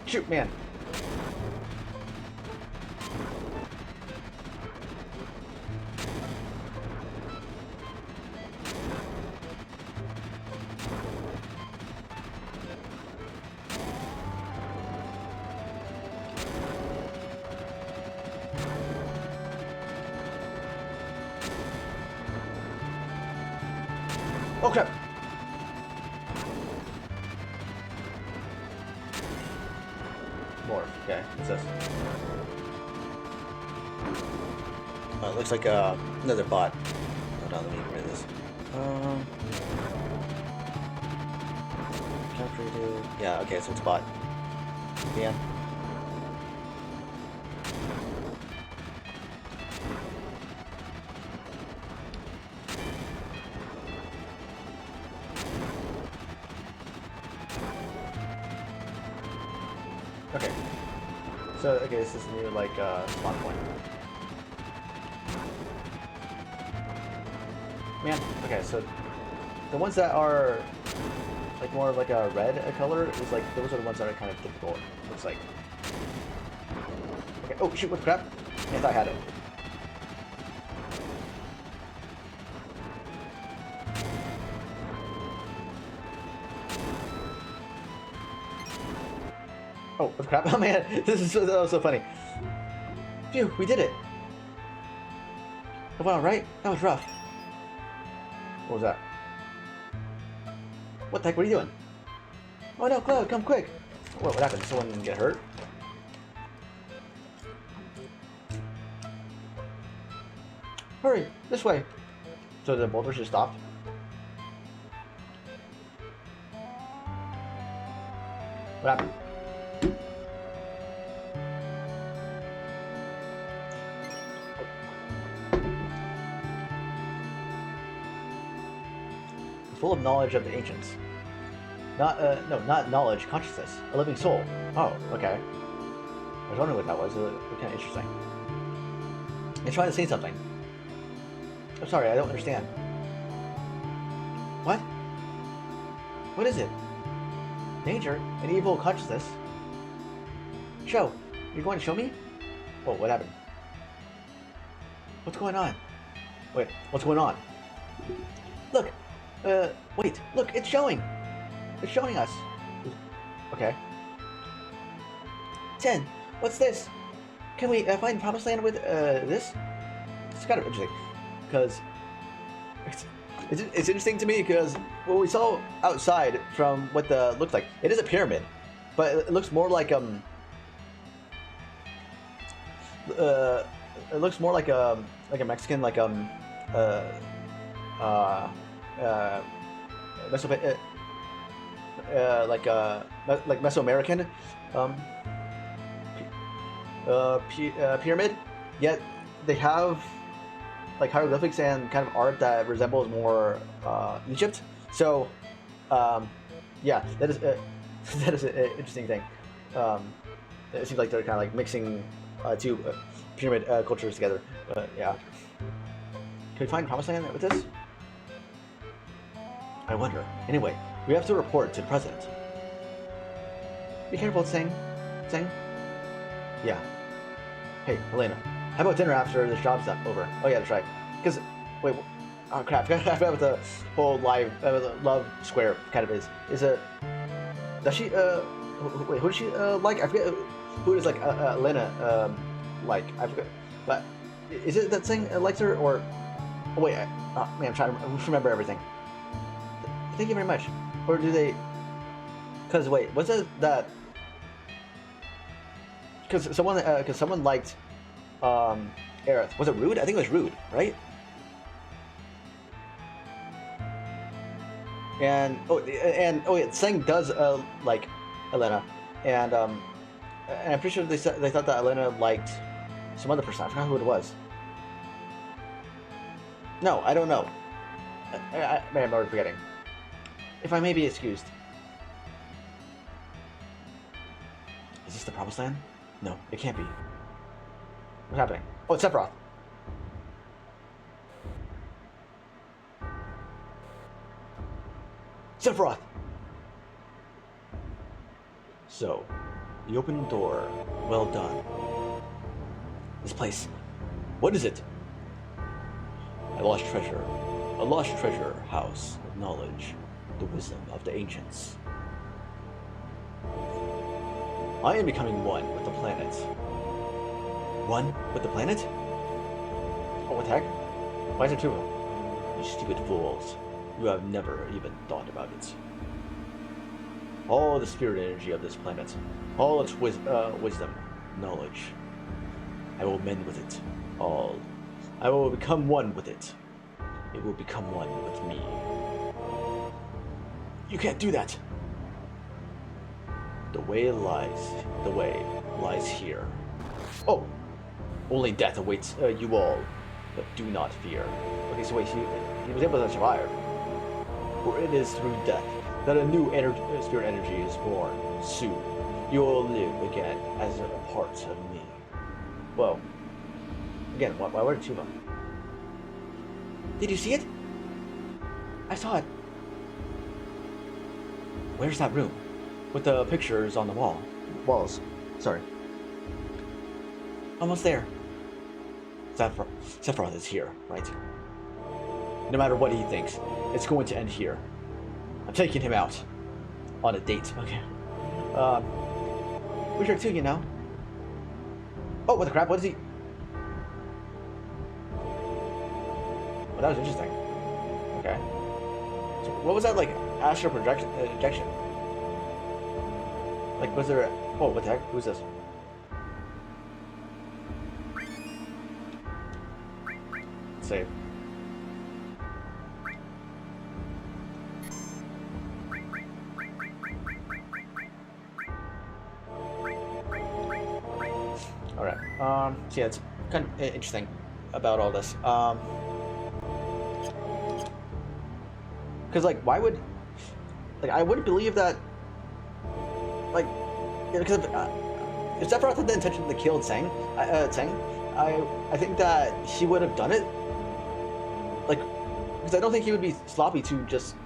Shoot, man. Oh, crap. Morph. Okay, what's this? It looks like another bot. Hold on, let me get rid of this. Calculated. Yeah, okay, so it's a bot. Yeah. Okay. So, okay, this is a new, like, spawn point. Man, okay, so the ones that are, like, more of, like, a red color is, like, those are the ones that are kind of difficult, looks like. Okay, oh, shoot, what the crap? I thought I had it. Oh, what the crap? Oh man, this is so funny. Phew, we did it. It went all right. That was rough. What was that? What the heck? What are you doing? Oh no, Cloud, come quick. What happened? Someone get hurt? Hurry, this way. So the boulders just stopped? What happened? Full of knowledge of the ancients. Not knowledge, consciousness. A living soul. Oh, okay. I was wondering what that was. It looked kind of interesting. It's trying to say something. I'm sorry, I don't understand. What? What is it? Danger? An evil consciousness? Show. You're going to show me? Oh, what happened? What's going on? Wait, what's going on? Look! Wait, look, it's showing! It's showing us! Okay. 10, what's this? Can we find Promised Land with, this? It's kind of interesting, because it's interesting to me because what we saw outside from what the looks like, it is a pyramid, but it looks more like it looks more like a Mexican uh uh uh Meso like Mesoamerican um pyramid. Yet they have like hieroglyphics and kind of art that resembles more Egypt. So yeah, that is that is an interesting thing. Um, it seems like they're kind of like mixing two pyramid cultures together. But yeah, can we find promised land with this? I wonder. Anyway, we have to report to the president. Be careful, Tseng. Yeah. Hey, Elena. How about dinner after this job's over? Oh yeah, that's right. Because wait, oh crap! I forgot what the whole love square kind of is. Is it? Does she? Wait, who does she like? I forget who does like Elena like. I forget. But is it that thing likes her or? Oh wait, oh, man, I'm trying to remember everything. Thank you very much. Or do they? Because wait, was it that? Because someone liked Aerith. Was it Rude? I think it was Rude, right? And oh yeah, Tseng does like Elena, and I'm pretty sure they thought that Elena liked some other person. I forgot who it was. No, I don't know. I'm already forgetting. If I may be excused. Is this the promised land? No, it can't be. What's happening? Oh, it's Sephiroth. Sephiroth! So, the open door. Well done. This place. What is it? A lost treasure. A lost treasure house of knowledge. The wisdom of the ancients. I am becoming one with the planet. One with the planet? Oh, what the heck? Why is there two of them? You stupid fools. You have never even thought about it. All the spirit energy of this planet, all its wisdom, knowledge, I will mend with it all. I will become one with it. It will become one with me. You can't do that. The way lies here. Oh, only death awaits you all, but do not fear. Okay, so wait, he was able to survive. For it is through death that a new spirit energy is born. Soon, you will live again as a part of me. Well, again, why were there two of them? Did you see it? I saw it. Where's that room? With the pictures on the walls. Sorry. Almost there. Sephiroth is here, right? No matter what he thinks, it's going to end here. I'm taking him out. On a date, okay. We're sure too, you know. Oh, what the crap? What is he? Well, that was interesting. Okay. So what was that, like, astral projection? Like, was there a... Oh, what the heck? Who's this? Save. Alright. So yeah, it's kind of interesting about all this. Because, like, why would... Like, I wouldn't believe that... Like, because if Sephiroth had the intention to kill Tseng, I think that he would have done it. Like, because I don't think he would be sloppy to just,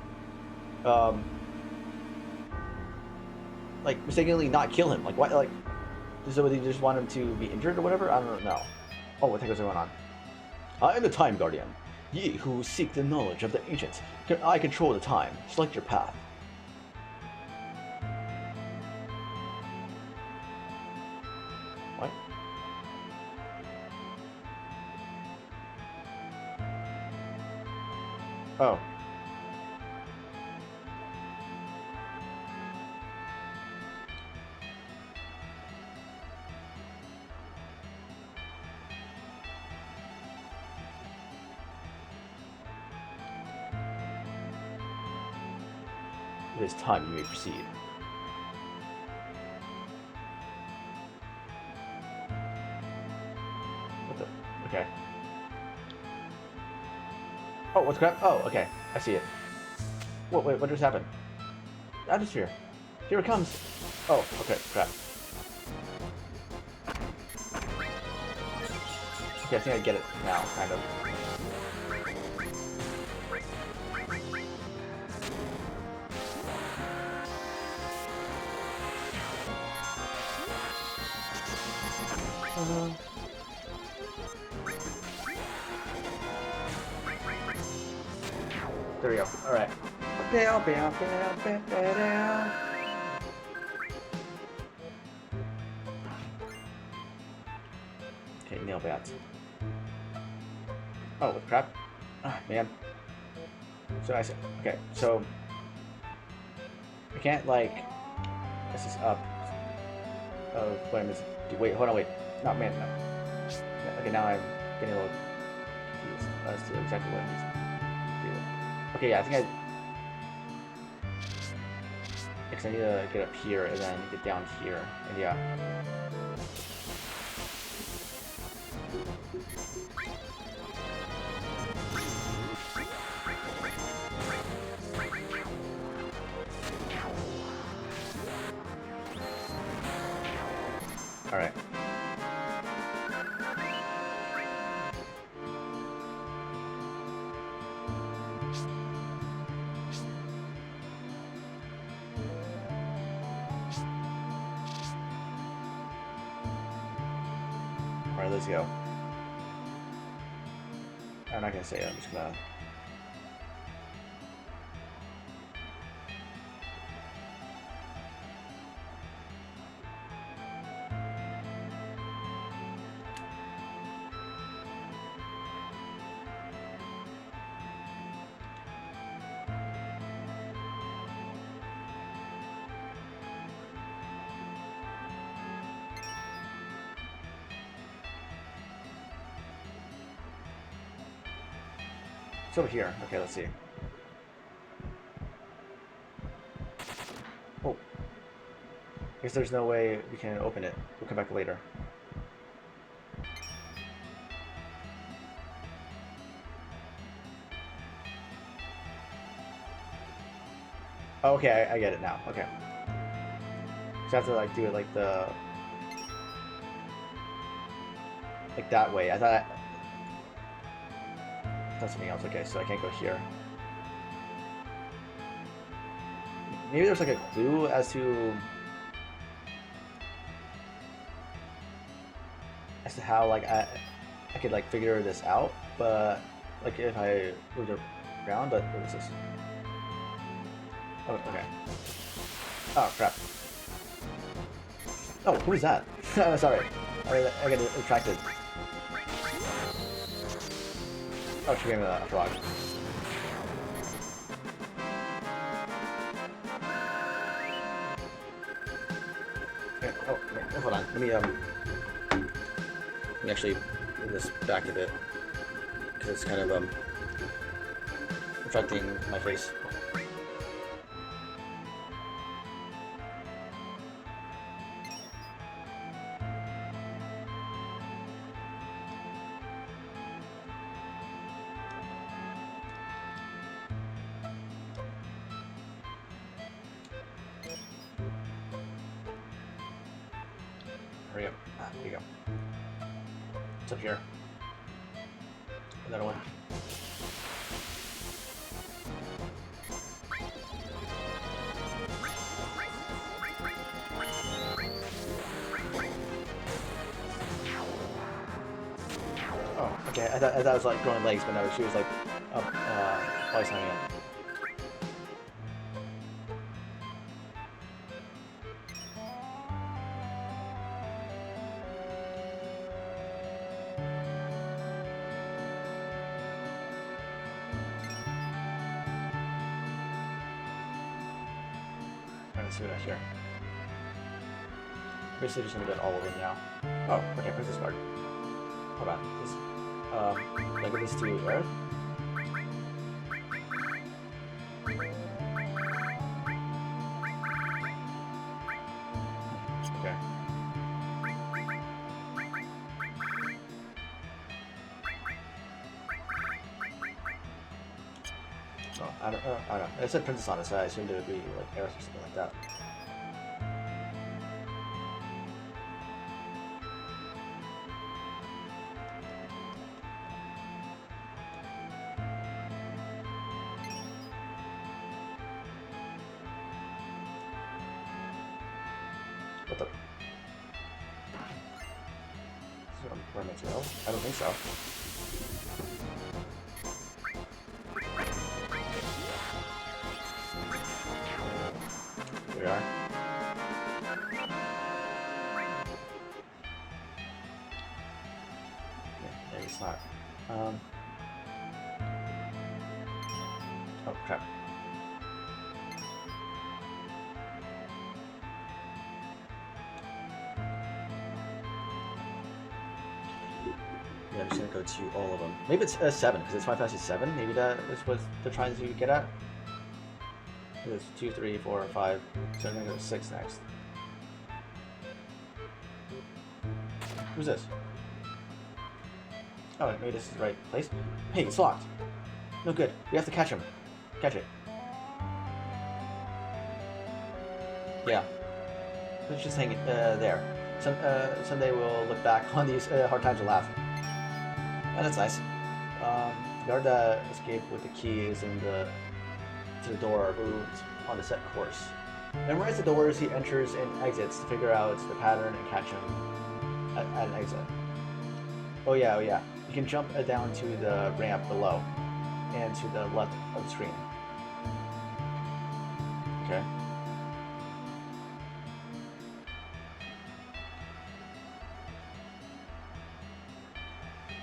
like, mistakenly not kill him. Like, why? Like, does somebody just want him to be injured or whatever? I don't know. Oh, what the heck is going on? I am the Time Guardian. Ye who seek the knowledge of the ancients, I control the time. Select your path. What? Oh. It is time you may proceed. What the? Okay. Oh, what's crap? Oh, okay. I see it. Wait, what just happened? Atmosphere. Here it comes. Oh, okay, crap. Okay, I think I get it now, kind of. There we go. Alright. Okay, nail bats. Oh, what crap? Ah, man. So I said, okay, so I can't like mess this up. Oh, what I missing? Wait, hold on, wait. No, man, no. Okay, now I'm getting a little confused as to exactly what I need to do. Okay, yeah, I think because I need to get up here and then get down here, and yeah. Alright. Alright, let's go. I'm not gonna say it, I'm just gonna... It's over here. Okay, let's see. Oh. I guess there's no way we can open it. We'll come back later. Oh, okay, I get it now. Okay. So I have to like do it like the... like that way. I thought that's something else. Okay, so I can't go here. Maybe there's like a clue as to how like I could like figure this out, but like if I moved around. But what is this? Oh, okay. Oh crap. Oh, who is that? Sorry, I got attracted. Oh, she gave me a frog. Okay. Oh, okay. Hold on. Let me actually move this back a bit because it's kind of affecting my face. Hurry up. Ah, there you go. It's up here. Another one. Oh, okay. I thought it was like growing legs, but no, she was like up, twice on it. Let's see what I hear. Basically just gonna get all of them now. Oh, okay, where's this card? Hold on. This, can I give this to Aerith? Oh, I don't know. It said princess on it, so I assumed it would be like Eris or something like that. What the? Is it where I'm meant to go? I don't think so. Here we are. Okay, maybe it's not. Oh crap. Yeah, I'm just gonna go to all of them. Maybe it's 7, because it's 5 fast 7. Maybe that is what they're trying to get at. It's 2, 3, 4, 5. So I'm gonna go to 6 next. Who's this? Oh, maybe this is the right place. Hey, it's locked. No good. We have to catch him. Catch it. Yeah. Let's just hang it there. Someday we'll look back on these hard times and laugh. Oh, that's nice. The guard that escaped with the keys and to the door moved on a set course. Memorize the doors he enters and exits to figure out the pattern and catch him at an exit. Oh yeah. You can jump down to the ramp below and to the left of the screen. Okay.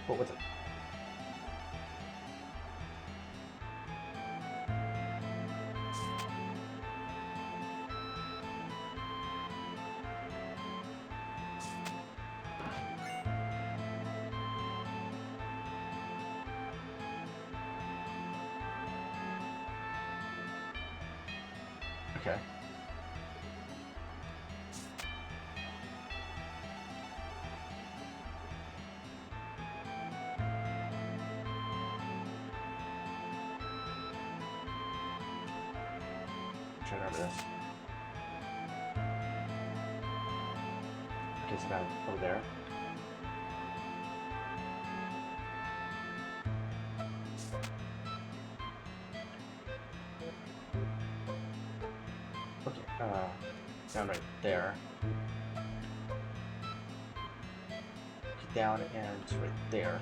What's it? Okay. I'm trying to remember this. Okay, so now over there. Okay, down right there. Get down and it's right there.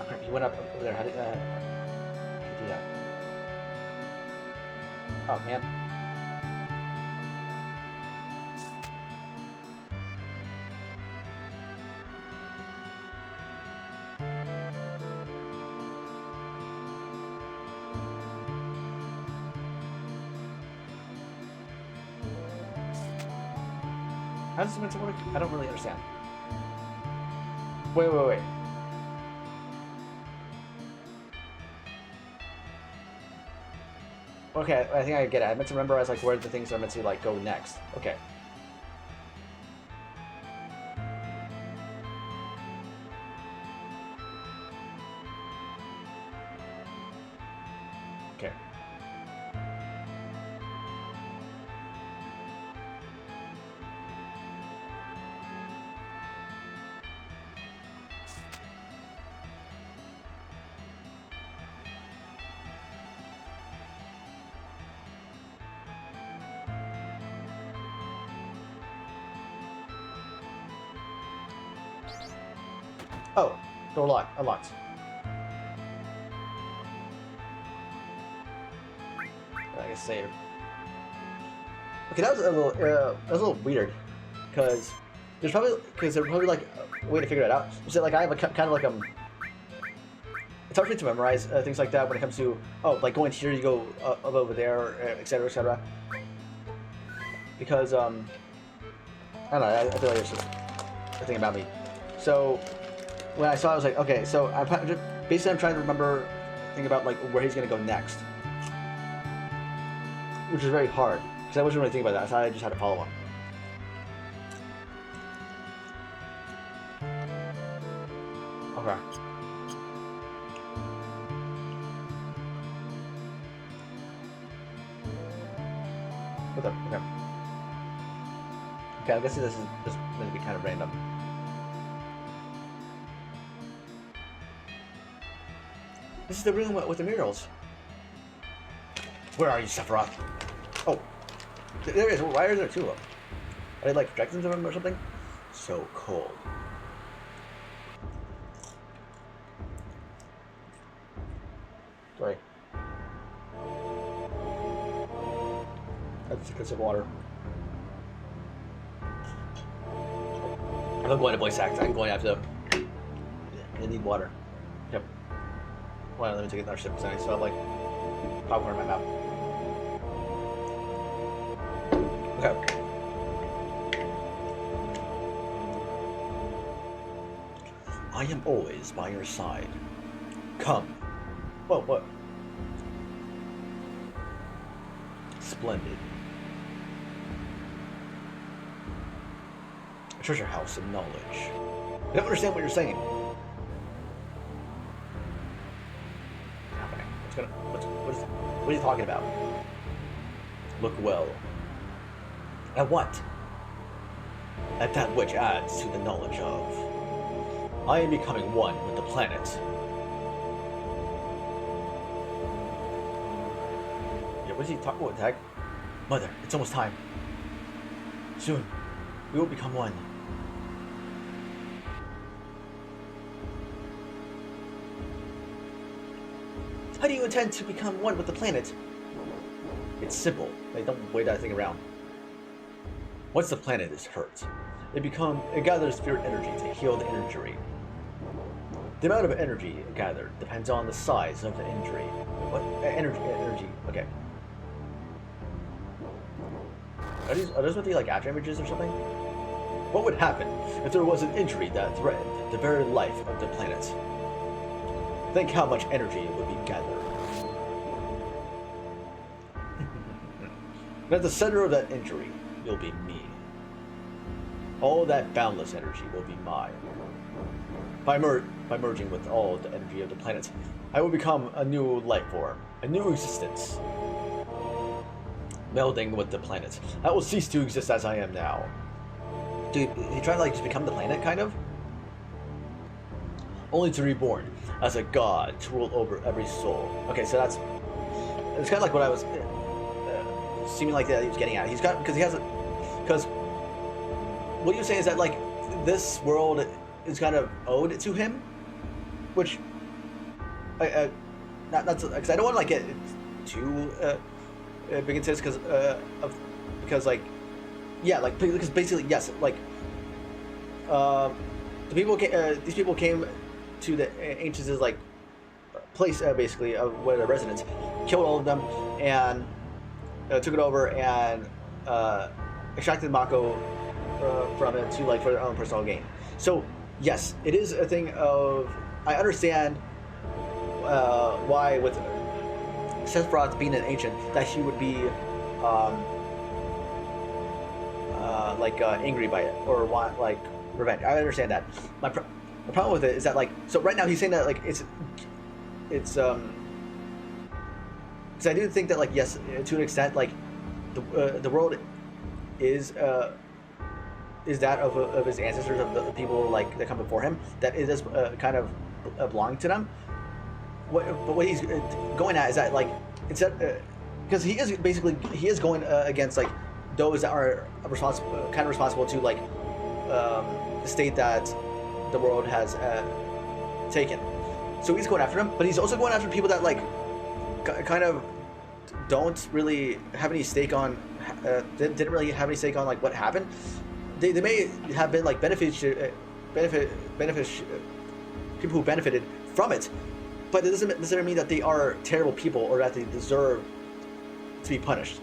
Oh crap, he went up over there. How did do that? Oh man. How does this meant to work? I don't really understand. Wait. Okay, I think I get it. I meant to memorize like where the things are meant to like go next. Okay. Okay. Oh, door locked. Unlocked. I guess save. Okay, that was a little weird, because there's probably like a way to figure it out. So like I have a kind of like it's hard for me to memorize things like that when it comes to like going here you go up over there, etc. etc. Because I don't know. I feel like it's just a thing about me. So when I saw it, I was like, okay, so basically I'm trying to think about like where he's gonna go next, which is very hard because I wasn't really thinking about that. I thought I just had to follow him. Okay. What the? Okay. Okay, I'm guessing this is just going to be kind of random. This is the room with the murals. Where are you, Sephiroth? Oh, there is. Why are there two of them? Are they like projections of them or something? So cold. Sorry. That's because of water. I'm going to voice act. I'm going to have to. I need water. Yep. Well, let me take another sip because I still have like popcorn in my mouth. Okay. I am always by your side. Come. Whoa, what? Splendid. A treasure house of knowledge. I don't understand what you're saying. What's happening? What are you talking about? Look well. At what? At that which adds to the knowledge of. I am becoming one with the planet. Yeah, what is he talking about, Tag? Mother, it's almost time. Soon, we will become one. How do you intend to become one with the planet? It's simple. Hey, don't wait that thing around. Once the planet is hurt, it gathers spirit energy to heal the injury. The amount of energy gathered depends on the size of the injury. What? Energy. Okay. Are those what the like after images or something? What would happen if there was an injury that threatened the very life of the planet? Think how much energy would be gathered. And at the center of that injury, you'll be me. All that boundless energy will be mine. By merging with all the energy of the planet, I will become a new life form, a new existence. Melding with the planet, I will cease to exist as I am now. Dude, he trying to like just become the planet, kind of? Only to reborn as a god to rule over every soul. Okay, so it's kind of like what I was seeming like that he was getting at. Because what you're saying is that like this world is kind of owed to him, which not because I don't want to like get too big into this because like yeah, like because basically yes, like these people came to the ancients' like place basically of where the residents, killed all of them and took it over and extracted Mako from it to like for their own personal gain. So yes, it is a thing of I understand why with Sephiroth being an ancient that he would be angry by it or want like revenge. I understand that. My problem with it is that like so right now he's saying that like it's because I do think that like yes to an extent like the world is that of his ancestors, of the people like that come before him, that it is kind of belonging to them. But what he's going at is that like instead because he is going against like those that are responsible to like the state that the world has taken. So he's going after them, but he's also going after people that like kind of don't really have any stake on didn't really have any stake on like what happened. They may have been like benefit people who benefited from it, but it doesn't necessarily mean that they are terrible people or that they deserve to be punished.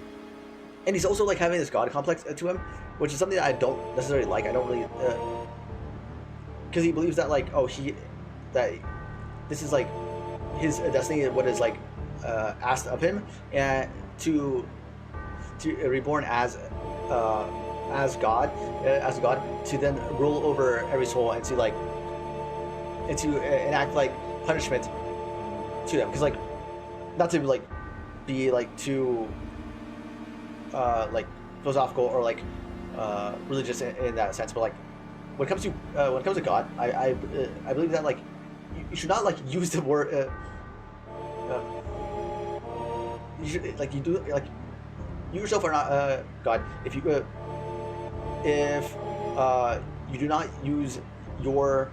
And he's also like having this god complex to him, which is something that I don't necessarily like. I don't really because he believes that like that this is like his destiny, what is like asked of him, and to reborn as God, to then rule over every soul and to like and to enact like punishment to them, because like not to like be like too like philosophical or like religious in that sense, but like when it comes to God, I believe that like you should not like use the word uh, you should like you do like you yourself are not God if you do not use your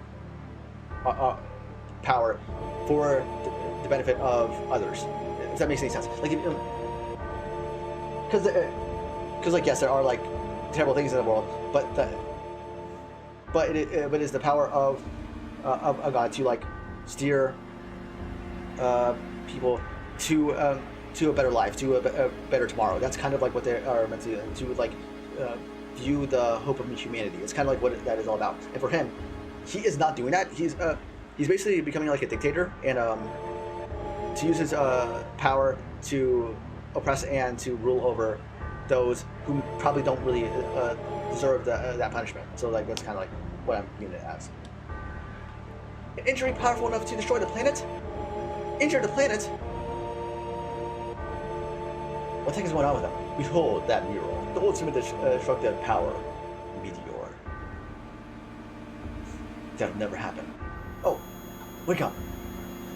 power for the benefit of others. If that makes any sense, like because like yes, there are like terrible things in the world, but it is the power of a God to like steer people to a better life, to a better tomorrow. That's kind of like what they are meant to like view the hope of humanity. It's kind of like what that is all about. And for him, he is not doing that. He's basically becoming like a dictator and to use his power to oppress and to rule over those who probably don't really deserve that punishment. So like that's kind of like what I'm viewing it as. An injury powerful enough to destroy the planet? Injure the planet? What the heck is going on with them? Behold that mural, the ultimate destructive power meteor. That'll never happen. Oh, wake up!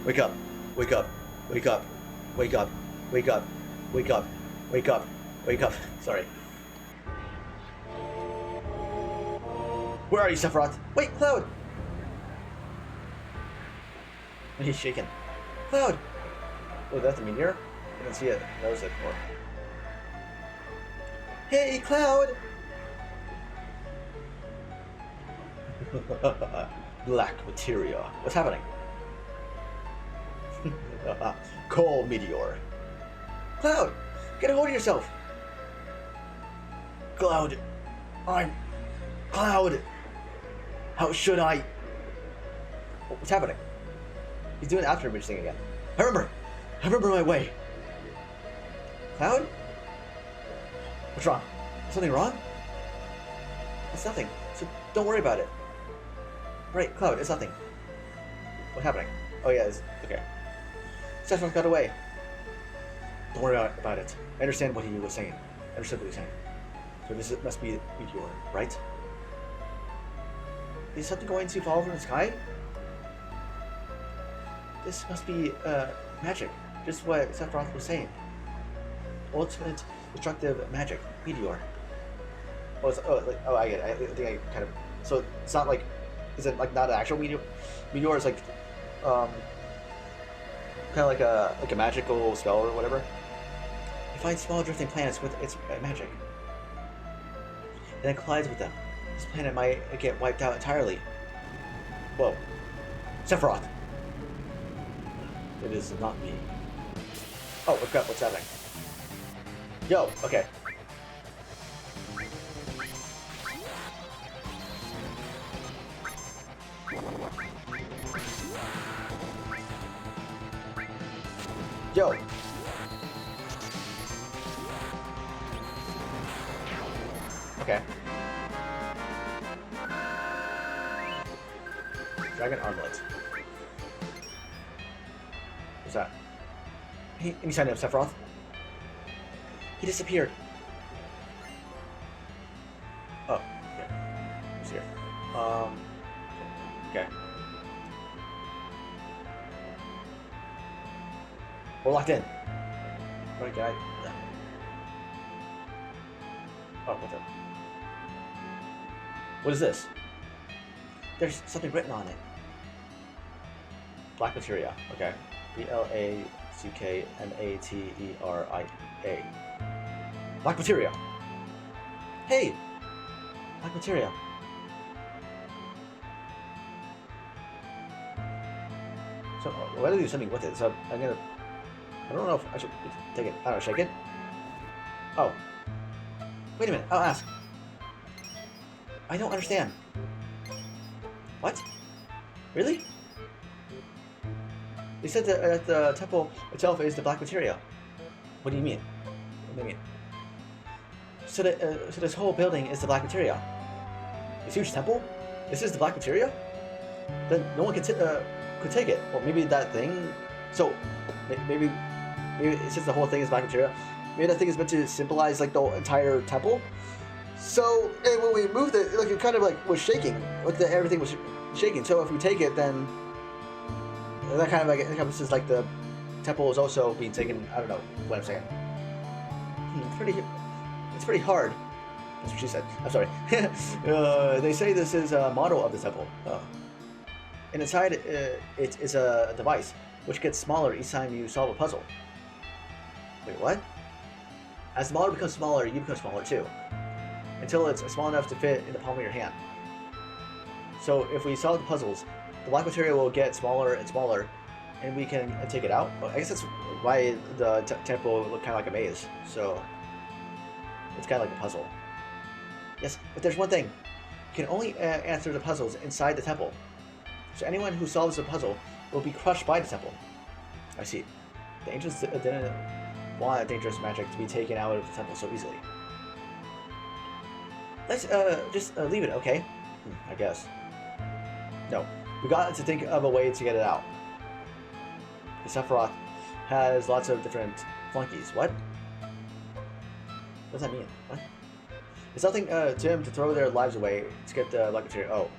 Wake up! Wake up! Wake up! Wake up! Wake up! Wake up! Wake up! Wake up! Sorry. Where are you, Sephiroth? Wait, Cloud! He's shaking. Cloud! Oh, that's a meteor? I didn't see it. That was it. Or... Hey, Cloud! Black materia. What's happening? Cold meteor. Cloud! Get a hold of yourself! Cloud! I'm... Cloud! How should I... What's happening? He's doing the after image thing again. I remember my way. Cloud? What's wrong? Something wrong? It's nothing. So don't worry about it. Right, Cloud, it's nothing. What's happening? Oh yeah, it's okay. Sephiroth got away. Don't worry about it. I understand what he was saying. I understood what he was saying. So this must be meteor, right? Is something going to fall from the sky? This must be magic. Just what Sephiroth was saying. Ultimate destructive magic meteor. Oh, I get it. I think I kind of. So it's not like, is it like not an actual meteor? Meteor is like, kind of like a magical spell or whatever. You find small drifting planets with its magic, and then collides with them. This planet might get wiped out entirely. Whoa, Sephiroth! It is not me. Oh, crap! What's happening? Yo, okay. Yo. Okay. Dragon armlet. What's that? Any sign of Sephiroth? He disappeared. Oh, yeah. He's here. Okay. We're locked in. Right, guy. Oh, what's up? What is this? There's something written on it. Black materia. Okay. BLACKMATERIA. Black materia. Hey! Black materia. So, why do I do something with it? So, I'm gonna... I don't know if I should take it. I don't know, shake it? Oh. Wait a minute, I'll ask. I don't understand. What? Really? They said that the temple itself is the black materia. What do you mean? What do you mean? So this whole building is the black materia. This huge temple? This is the black materia? then no one could take it. Well, maybe that thing. So maybe it's just the whole thing is black material. Maybe that thing is meant to symbolize like the entire temple. So when we moved it, like it kind of like was shaking, like everything was shaking. So if we take it, then that kind of like encompasses like the temple is also being taken. I don't know what I'm saying. It's pretty hard. That's what she said. I'm sorry. They say this is a model of the temple. And inside it is a device which gets smaller each time you solve a puzzle. Wait, what? As the model becomes smaller, you become smaller too, until it's small enough to fit in the palm of your hand. So if we solve the puzzles, the black material will get smaller and smaller, and we can take it out. Well, I guess that's why the temple looked kind of like a maze. So it's kind of like a puzzle. Yes, but there's one thing. You can only answer the puzzles inside the temple. So anyone who solves the puzzle will be crushed by the temple. I see. The ancients didn't want dangerous magic to be taken out of the temple so easily. Let's just leave it, okay? I guess. No, we got to think of a way to get it out. The Sephiroth has lots of different flunkies. What? What does that mean? What? It's nothing to him to throw their lives away to get the black material. Oh.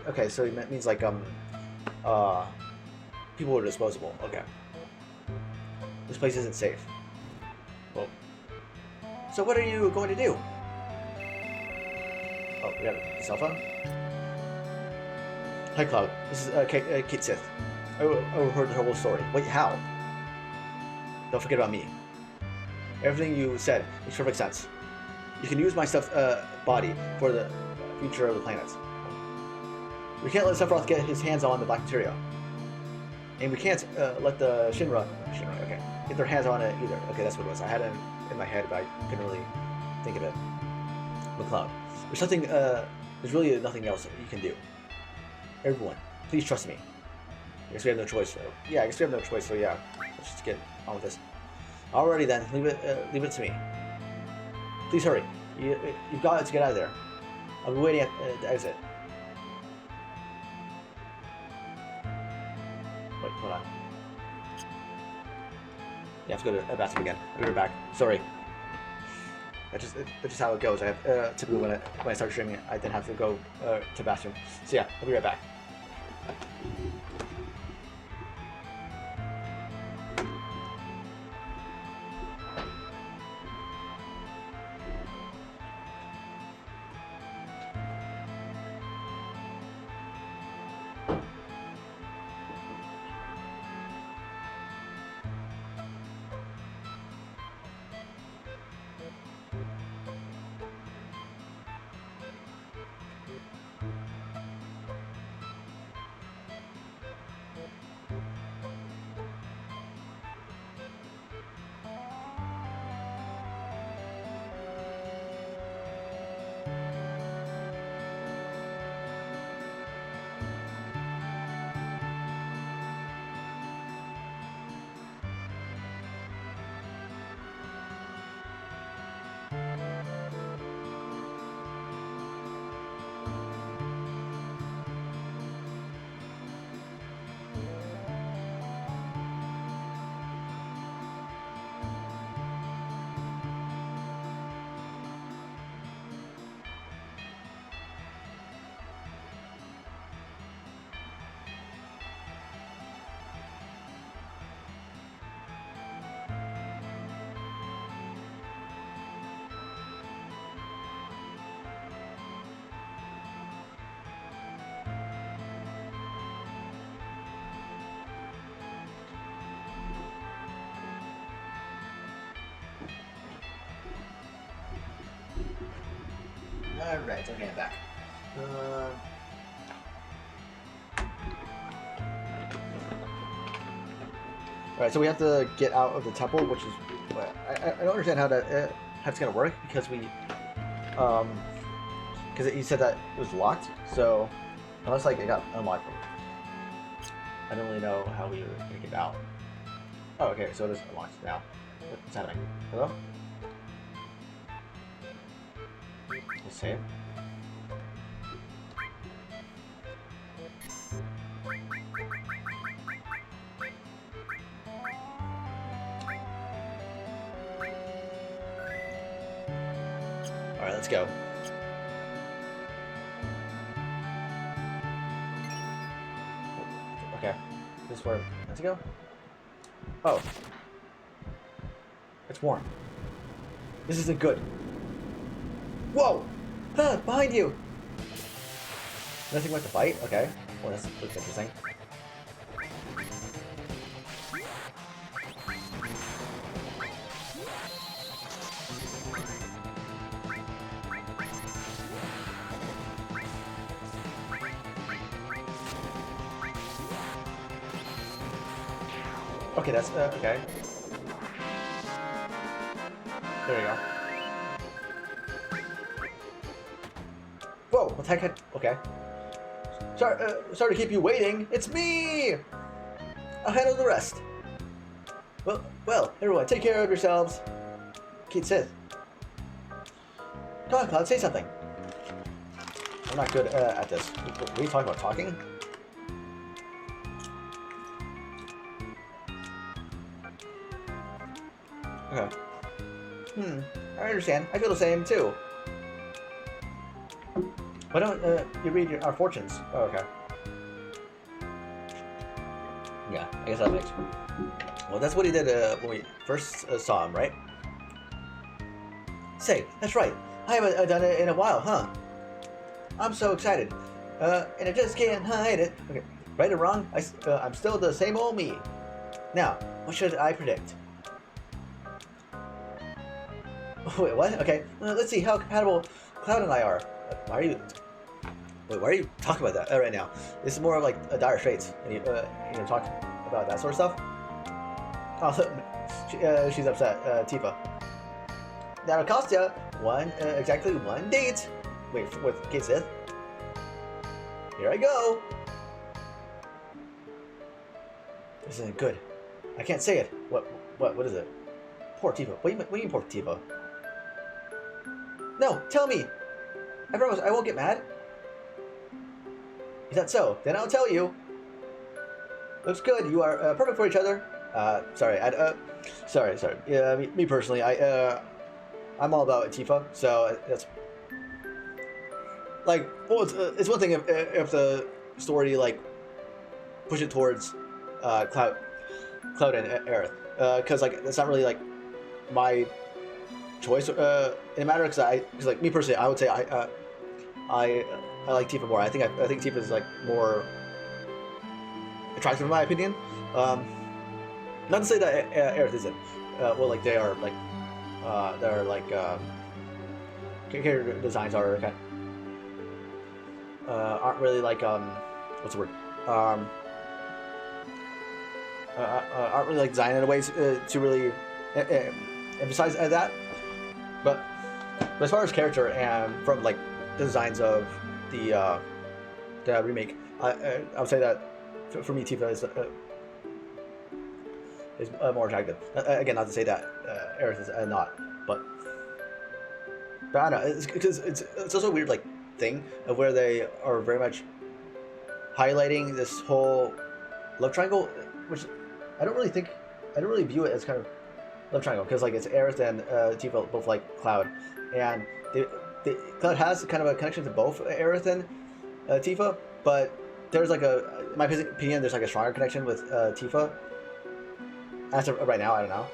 Okay, so it means like people are disposable. Okay. This place isn't safe. Well. So what are you going to do? Oh, we got a cell phone? Hi Cloud, this is Kate Sith. I overheard the whole story. Wait, how? Don't forget about me. Everything you said makes perfect sense. You can use my body for the future of the planet. We can't let Sephiroth get his hands on the black material. And we can't let the Shinra, okay, get their hands on it either. Okay, that's what it was. I had it in my head, but I couldn't really think of it. McCloud, there's really nothing else you can do. Everyone, please trust me. I guess we have no choice. So, yeah, I guess we have no choice. So yeah, let's just get on with this. Alrighty then, leave it to me. Please hurry. You've got to get out of there. I'll be waiting at the exit. Wait, hold on. Yeah, I have to go to the bathroom again. I'll be right back. Sorry. That's just how it goes. I have typically when I start streaming, I then have to go to the bathroom. So yeah, I'll be right back. Alright, okay, I'm back. Alright, so we have to get out of the temple, which is... I don't understand how it's gonna work, because because he said that it was locked, so... Unless, like, it got unlocked. I don't really know how we were gonna get out. Oh, okay, so it is unlocked now. What's happening? Hello? Let's save. let's go. Okay, this is where let's go. Oh, it's warm. This isn't good. Whoa! Ah, behind you! Nothing with the bite? Okay. Well, that's interesting. Okay, that's, okay. There we go. Whoa, what the heck? Okay. Sorry to keep you waiting. It's me! I'll handle the rest. Well, everyone, take care of yourselves. Kate Sith. Come on, Cloud, say something. I'm not good at this. What are you talking about? Talking? Okay. I understand. I feel the same, too. Why don't you read our fortunes? Oh, okay. Yeah, I guess that makes... Well, that's what he did when we first saw him, right? Say, that's right. I haven't done it in a while, huh? I'm so excited. And I just can't hide it. Okay, right or wrong, I'm still the same old me. Now, what should I predict? Wait, what? Okay, let's see how compatible Cloud and I are. Why are you talking about that right now? This is more of like a dire straits, and you talk about that sort of stuff. Oh, she's upset, Tifa. That'll cost ya exactly one date. Wait, with Kate Sith. Here I go. This isn't good. I can't say it. What is it? Poor Tifa. What do you mean, poor Tifa? No, tell me. I promise I won't get mad. Is that so? Then I'll tell you. Looks good. You are perfect for each other. Sorry. Yeah, me personally, I'm all about Tifa. So that's like, well, it's one thing if the story like push it towards Cloud and Aerith, because like it's not really like my choice in the matter. Because like me personally, I would say I like Tifa more. I think Tifa is like more attractive in my opinion. Not to say that Aerith isn't. Well, like they are like character designs are okay. Aren't really like what's the word? Aren't really like designed in a way to really emphasize that. But as far as character and from like the designs of the remake, I would say that for me Tifa is more attractive. Again, not to say that Aerith is not, but I don't know. It's because it's also a weird like thing of where they are very much highlighting this whole love triangle, which I don't really view it as kind of love triangle, because like it's Aerith and Tifa both like Cloud, and Cloud has kind of a connection to both Aerith and Tifa, but there's like in my opinion, there's like a stronger connection with Tifa. As of right now, I don't know.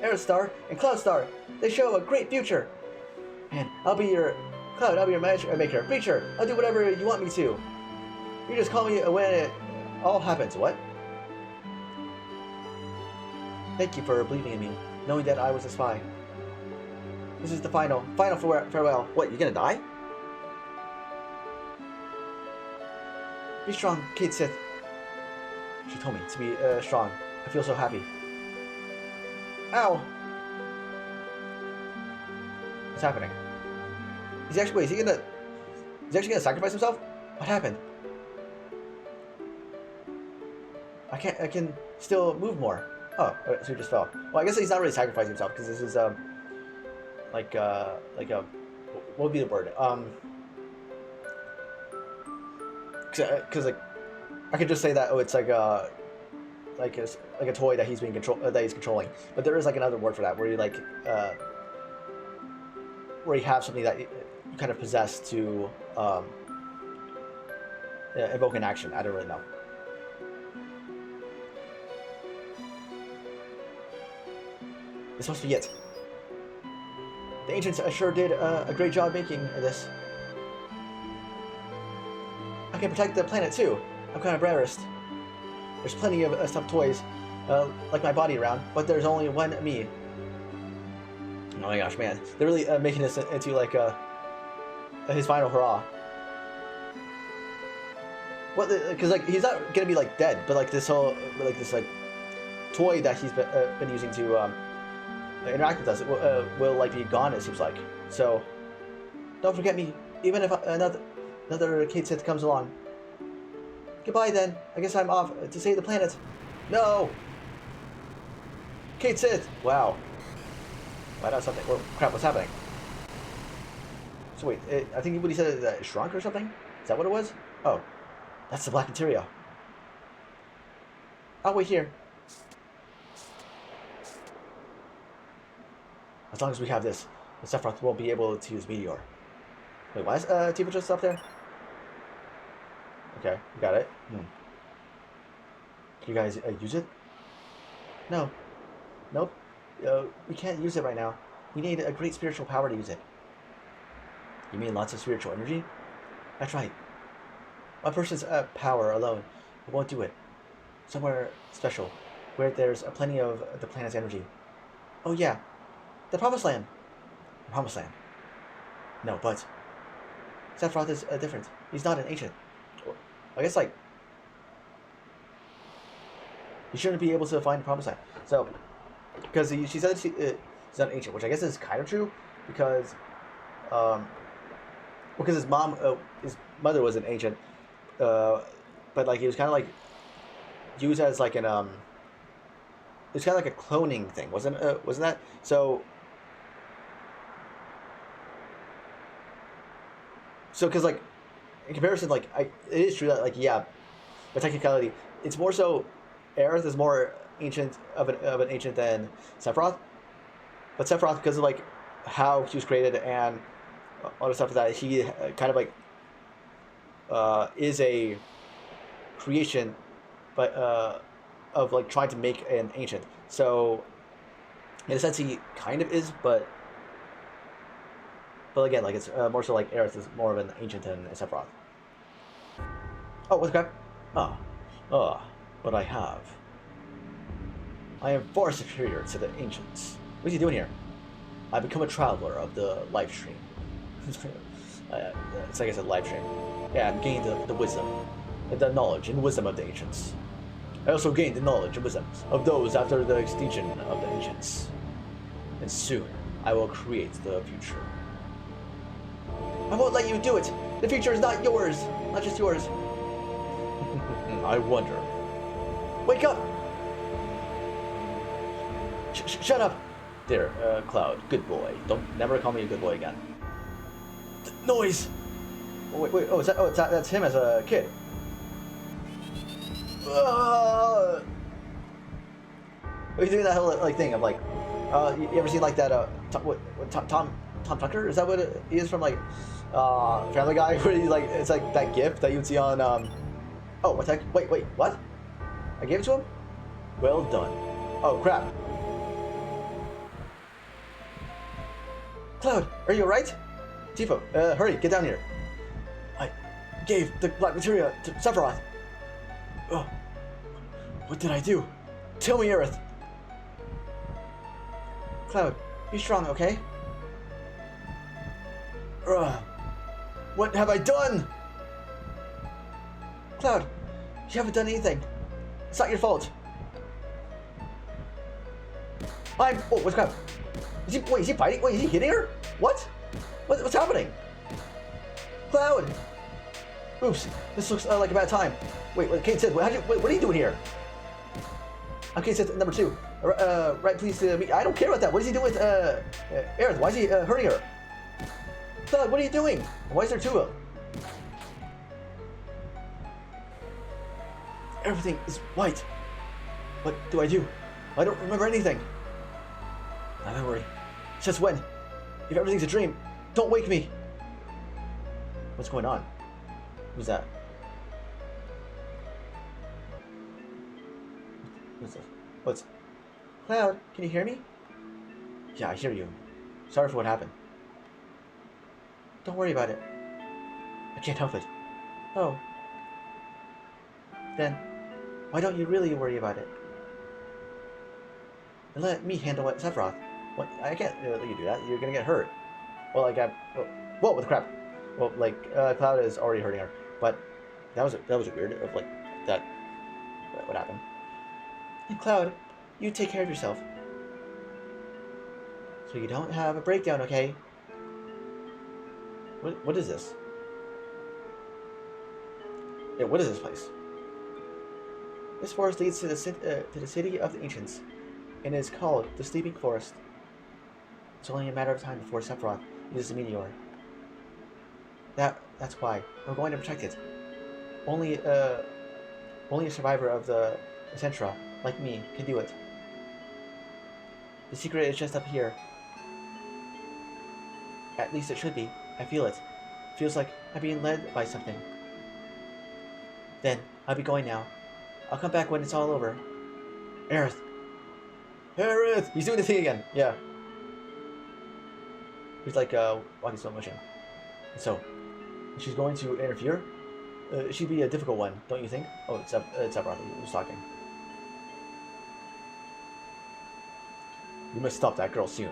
Aerith Star and Cloud Star, they show a great future, and I'll be your Cloud. I'll be your matchmaker, preacher. I'll do whatever you want me to. You just call me when it all happens. What? Thank you for believing in me, knowing that I was a spy. This is the final farewell. What, you're gonna die? Be strong, Kate Sith. She told me to be strong. I feel so happy. Ow! What's happening? Is he actually gonna sacrifice himself? What happened? I can still move more. Oh, so he just fell. Well, I guess he's not really sacrificing himself, because this is like what would be the word? Because like I could just say that it's like a toy that he's controlling, but there is like another word for that where you like where you have something that you kind of possess to evoke an action. I don't really know. This must be it. The ancients sure did a great job making this. I can protect the planet too. I'm kind of rarest. There's plenty of stuffed toys, like my body around, but there's only one me. Oh my gosh, man. They're really making this into like his final hurrah. What? Because like he's not gonna be like dead, but like this whole this toy that he's been using to interact with us will like be gone. It seems like. So don't forget me, even if another Kate Sith comes along. Goodbye then. I guess I'm off to save the planet. No. Kate Sith. Wow. Wow, that's something. Well, crap, what's happening? So wait, I think what he said is that it shrunk or something? Is that what it was? Oh, that's the black materia. I'll wait here. As long as we have this, the Sephiroth won't be able to use Meteor. Wait, why is Tifa just up there? Okay, we got it. Can you guys use it? No. Nope. We can't use it right now. We need a great spiritual power to use it. You mean lots of spiritual energy? That's right. One person's power alone won't do it. Somewhere special, where there's plenty of the planet's energy. Oh yeah, the Promised Land. The Promised Land. No, but Sephiroth is different. He's not an ancient. I guess like you shouldn't be able to find the Promised Land. So, because she said she's not an ancient, which I guess is kind of true, because his mother was an ancient, but like he was kind of like used as like an it was kind of like a cloning thing, wasn't that? So because like in comparison, like it is true that like yeah, by technicality, it's more so Aerith is more ancient of an ancient than Sephiroth, but Sephiroth, because of like how he was created and all the stuff that he kind of like is a creation, but of like trying to make an ancient. So in a sense, he kind of is, but again, like it's more so like Aerith is more of an ancient than Sephiroth. Oh, what's crap? But I am far superior to the ancients. What is he doing here? I become a traveler of the life stream. It's like I said, life stream. Yeah, I've gained the wisdom, the knowledge and wisdom of the ancients. I also gained the knowledge and wisdom of those after the extinction of the ancients. And soon, I will create the future. I won't let you do it! The future is not yours! Not just yours. I wonder. Wake up! Shut up! There, Cloud, good boy. Don't never call me a good boy again. Noise! Oh, wait, that's him as a kid. He's doing that whole like thing of like, you ever seen like that Tom Tucker? Is that what he is from like Family Guy? Where he's like, it's like that GIF that you'd see on oh, what the heck? Wait, what? I gave it to him? Well done. Oh crap. Cloud, are you alright? Tifa, hurry, get down here. I gave the black materia to Sephiroth. Oh, what did I do? Tell me, Aerith. Cloud, be strong, okay? What have I done? Cloud, you haven't done anything. It's not your fault. Oh, what's crap? Is he fighting? Wait, is he hitting her? What? What's happening? Cloud! Oops, this looks like a bad time. Wait, Kate Sith, what are you doing here? I'm Kate Sith number 2. Right, please meet. I don't care about that. What is he doing with Aerith? Why is he hurting her? Cloud, what are you doing? Why is there 2 of them? Everything is white. What do I do? I don't remember anything. Don't worry. Just when? If everything's a dream, Don't wake me! What's going on? Who's that? What's this? What's... Cloud, can you hear me? Yeah, I hear you. Sorry for what happened. Don't worry about it. I can't help it. Oh. Then, why don't you really worry about it? And let me handle it, Sephiroth. What? I can't let you do that. You're gonna get hurt. Well, like, whoa, what the crap? Well, like, Cloud is already hurting her. But that was weird. Of like that. What happened? And Cloud, you take care of yourself. So you don't have a breakdown, okay? What is this? Yeah, what is this place? This forest leads to the city of the ancients, and it is called the Sleeping Forest. It's only a matter of time before Sephiroth uses the meteor. That's why we're going to protect it. Only a survivor of the Centra, like me, can do it. The secret is just up here. At least it should be. I feel it. Feels like I'm being led by something. Then, I'll be going now. I'll come back when it's all over. Aerith! Aerith! He's doing the thing again! Yeah. He's like, walking slow motion. So, she's going to interfere? She'd be a difficult one, don't you think? Oh, it's Sephiroth who's talking. We must stop that girl soon.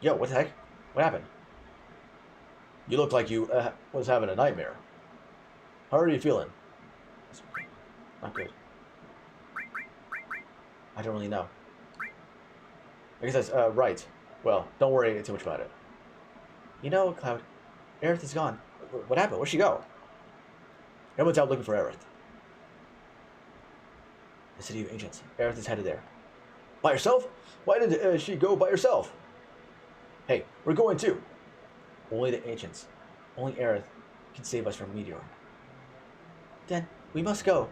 Yo, what the heck? What happened? You look like you was having a nightmare. How are you feeling? Not good. I don't really know. I guess that's right. Well, don't worry too much about it. You know, Cloud, Aerith is gone. What happened? Where'd she go? Everyone's out looking for Aerith. The city of ancients. Aerith is headed there. By herself? Why did she go by herself? Hey, we're going too. Only the ancients. Only Aerith can save us from Meteor. Then we must go.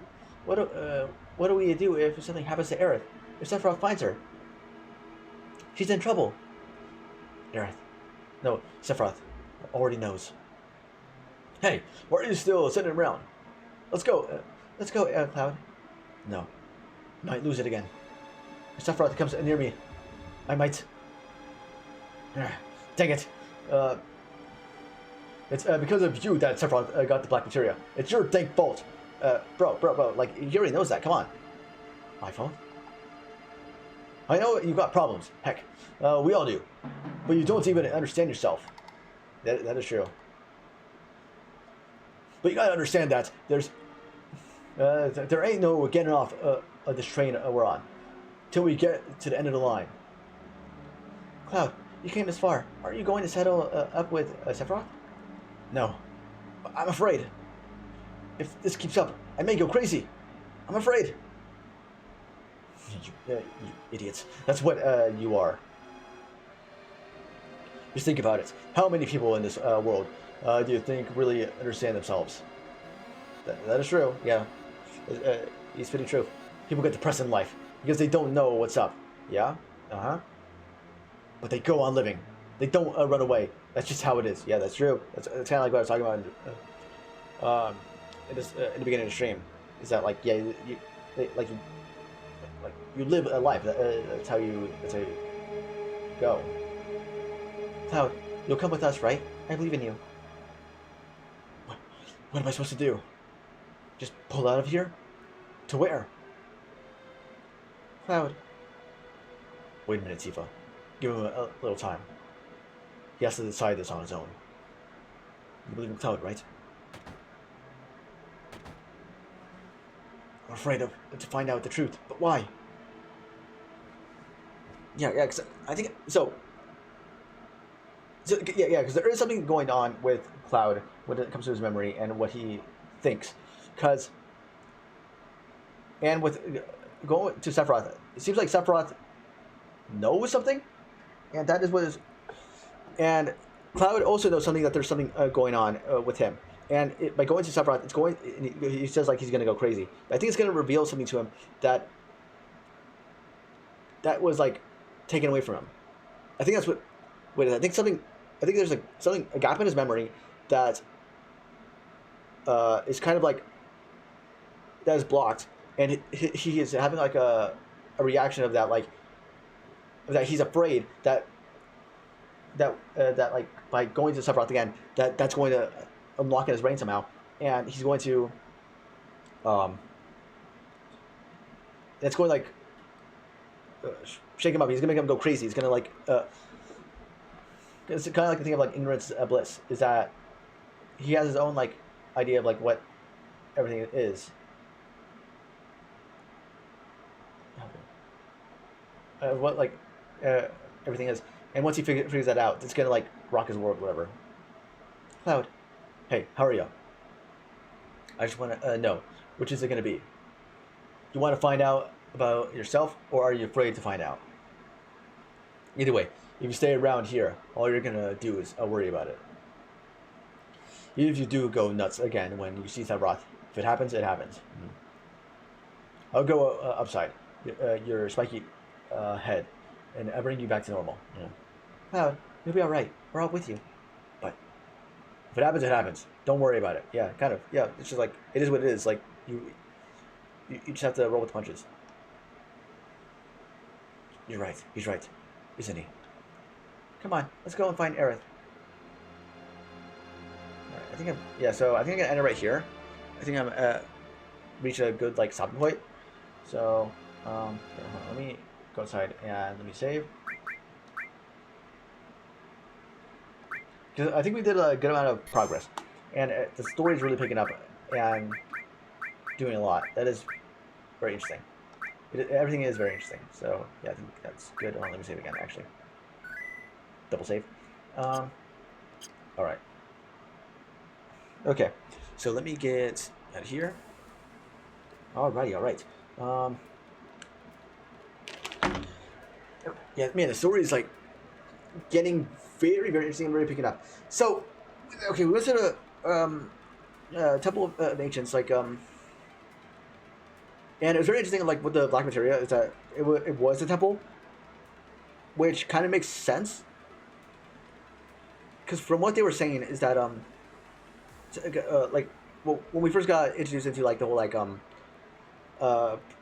What do we do if something happens to Aerith? If Sephiroth finds her? She's in trouble. Aerith. No, Sephiroth already knows. Hey, why are you still sitting around? Let's go. Let's go, Cloud. No. Might lose it again. If Sephiroth comes near me, I might... Dang it. It's because of you that Sephiroth got the black materia. It's your dang fault. Bro, like, he already knows that. Come on. My fault? I know you got problems. Heck, we all do. But you don't even understand yourself. That is true. But you gotta understand that there's... there ain't no getting off this train we're on. Till we get to the end of the line. Cloud, you came this far. Aren't you going to settle up with Sephiroth? No. I'm afraid. If this keeps up, I may go crazy. I'm afraid. You idiots. That's what you are. Just think about it. How many people in this world do you think really understand themselves? That is true, yeah. It's pretty true. People get depressed in life because they don't know what's up. Yeah? Uh-huh. But they go on living. They don't run away. That's just how it is. Yeah, that's true. That's kind of like what I was talking about in the beginning of the stream. Is that like, yeah, you live a life. That's how you go. Cloud, you'll come with us, right? I believe in you. What am I supposed to do? Just pull out of here? To where? Cloud. Wait a minute, Tifa. Give him a little time. He has to decide this on his own. You believe in Cloud, right? I'm afraid to find out the truth, but why? Yeah, cause I think so. Yeah, because there is something going on with Cloud when it comes to his memory and what he thinks. And with going to Sephiroth, it seems like Sephiroth knows something, and that is what is. And Cloud also knows something, that there's something going on with him. And by going to Sephiroth, it's going. He says like he's going to go crazy. I think it's going to reveal something to him that was like taken away from him. I think that's what. Wait, I think something. I think there's a gap in his memory that is kind of like that is blocked, and he is having like a reaction of that, like that he's afraid that like by going to Sephiroth again, that's going to unlock in his brain somehow, and he's going to um, it's going to like shake him up. He's gonna make him go crazy. He's gonna like it's kind of like the thing of like ignorance bliss, is that he has his own like idea of like what everything is. What like everything is, and once he figures that out, it's gonna like rock his world, whatever. Cloud, hey, hurry up! I just want to know, which is it gonna be? You want to find out about yourself, or are you afraid to find out? Either way, if you stay around here, all you're gonna do is worry about it. Even if you do go nuts again when you see Sabroth, if it happens, it happens. I'll go upside your spiky head, and I bring you back to normal. Yeah. Cloud, you'll be all right. We're all with you. But if it happens, it happens. Don't worry about it. Yeah, kind of. Yeah, it's just like it is what it is. Like you just have to roll with the punches. You're right. He's right, isn't he? Come on, let's go and find Aerith. All right, I think so I think I'm gonna end it right here. I think I'm reach a good like stopping point. So let me go outside and let me save. Because I think we did a good amount of progress, and the story is really picking up and doing a lot. That is very interesting. Everything is very interesting. So yeah, I think that's good. Oh, let me save again. Actually, double save. All right. Okay. So let me get out of here. Alrighty. All right. Yeah, man, the story is like getting very, very interesting and really picking up. So, okay, we went to the Temple of Ancients, like and it was very interesting. Like with the black materia, is that it was a temple, which kind of makes sense. Because from what they were saying is that like well, when we first got introduced into like the whole like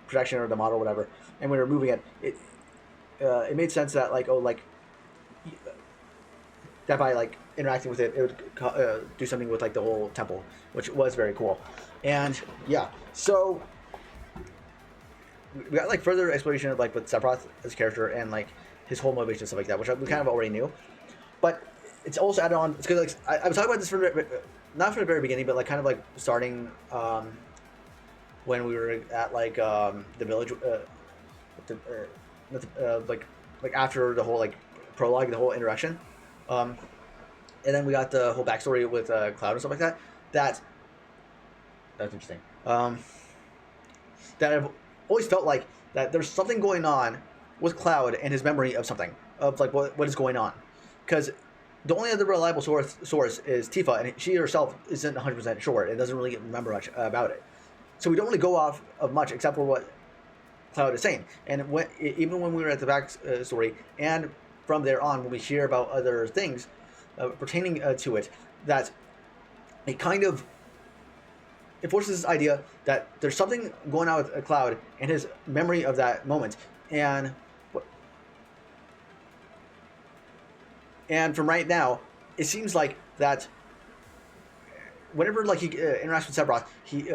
projection or the model or whatever, and we were moving it made sense that like that by like interacting with it, it would do something with like the whole temple, which was very cool. And yeah, so we got like further exploration of like with Sephiroth as a character and like his whole motivation and stuff like that, which we kind of already knew. But it's also added on. It's because like I was talking about this from not from the very beginning, but like kind of like starting when we were at like the village, like after the whole like prologue, the whole interaction, and then we got the whole backstory with Cloud and stuff like that. That's interesting. That I've always felt like that there's something going on with Cloud and his memory of something, of like what is going on, because the only other reliable source is Tifa, and she herself isn't 100% sure and doesn't really remember much about it. So we don't really go off of much except for what Cloud is saying. And even when we were at the back story, and from there on, when we hear about other things pertaining to it, that it kind of enforces this idea that there's something going on with Cloud and his memory of that moment. And from right now, it seems like that whenever like he interacts with Sephiroth, he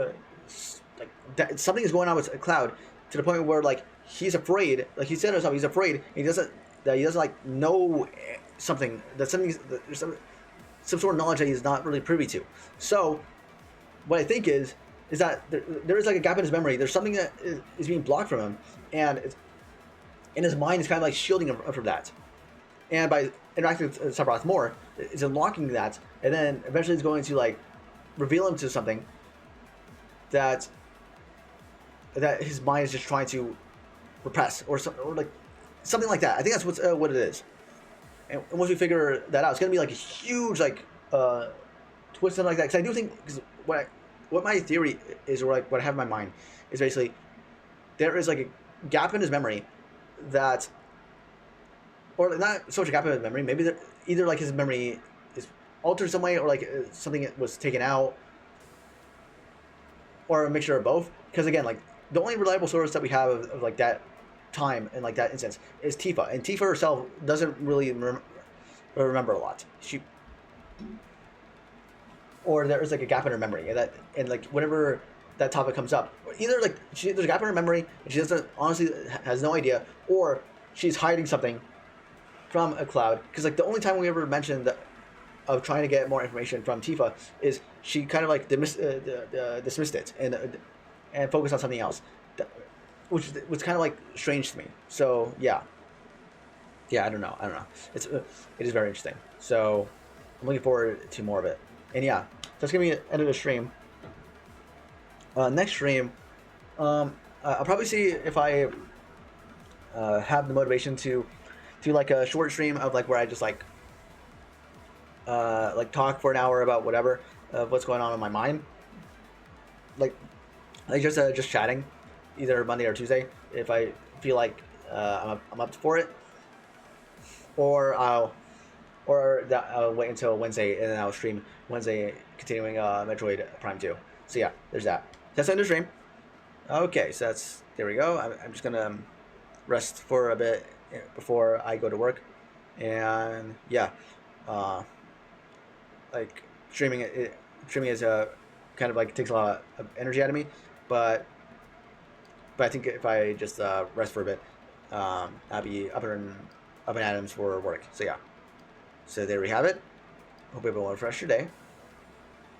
something is going on with Cloud to the point where like he's afraid. Like he said himself, he's afraid. And he doesn't like know something. There's some sort of knowledge that he's not really privy to. So what I think is that there is like a gap in his memory. There's something that is being blocked from him, and in his mind is kind of like shielding him from that. And by interacting with Sephiroth more, it's unlocking that, and then eventually it's going to like reveal him to something that his mind is just trying to repress, or like something like that. I think that's what it is. And once we figure that out, it's gonna be like a huge like twist and like that. Because I do think, because what my theory is, or like what I have in my mind is basically there is like a gap in his memory that, or not so much a gap in his memory. Maybe either like his memory is altered some way, or like something was taken out, or a mixture of both. Because again, like the only reliable source that we have of like that time and like that instance is Tifa, and Tifa herself doesn't really remember a lot. She or there's like a gap in her memory, and like whenever that topic comes up, either like there's a gap in her memory and she doesn't honestly has no idea, or she's hiding something from a cloud. Because like the only time we ever mentioned that of trying to get more information from Tifa is she kind of like dismissed it and focused on something else, which was kind of like strange to me. So yeah, I don't know. It is very interesting. So I'm looking forward to more of it. And yeah, that's gonna be the end of the stream. Next stream, I'll probably see if I have the motivation to do like a short stream of like where I just like talk for an hour about whatever what's going on in my mind, like just chatting, either Monday or Tuesday if I feel like I'm up for it, or I'll wait until Wednesday and then I'll stream Wednesday continuing Metroid Prime 2. So yeah, there's that. That's the end of the stream. Okay, so there we go. I'm just gonna rest for a bit before I go to work, and yeah, like streaming is a kind of like takes a lot of energy out of me, but I think if I just rest for a bit, I'll be up and Adams for work. So yeah, so there we have it. Hope everyone refresh your day.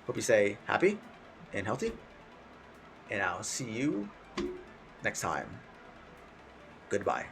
Hope you stay happy and healthy, and I'll see you next time. Goodbye.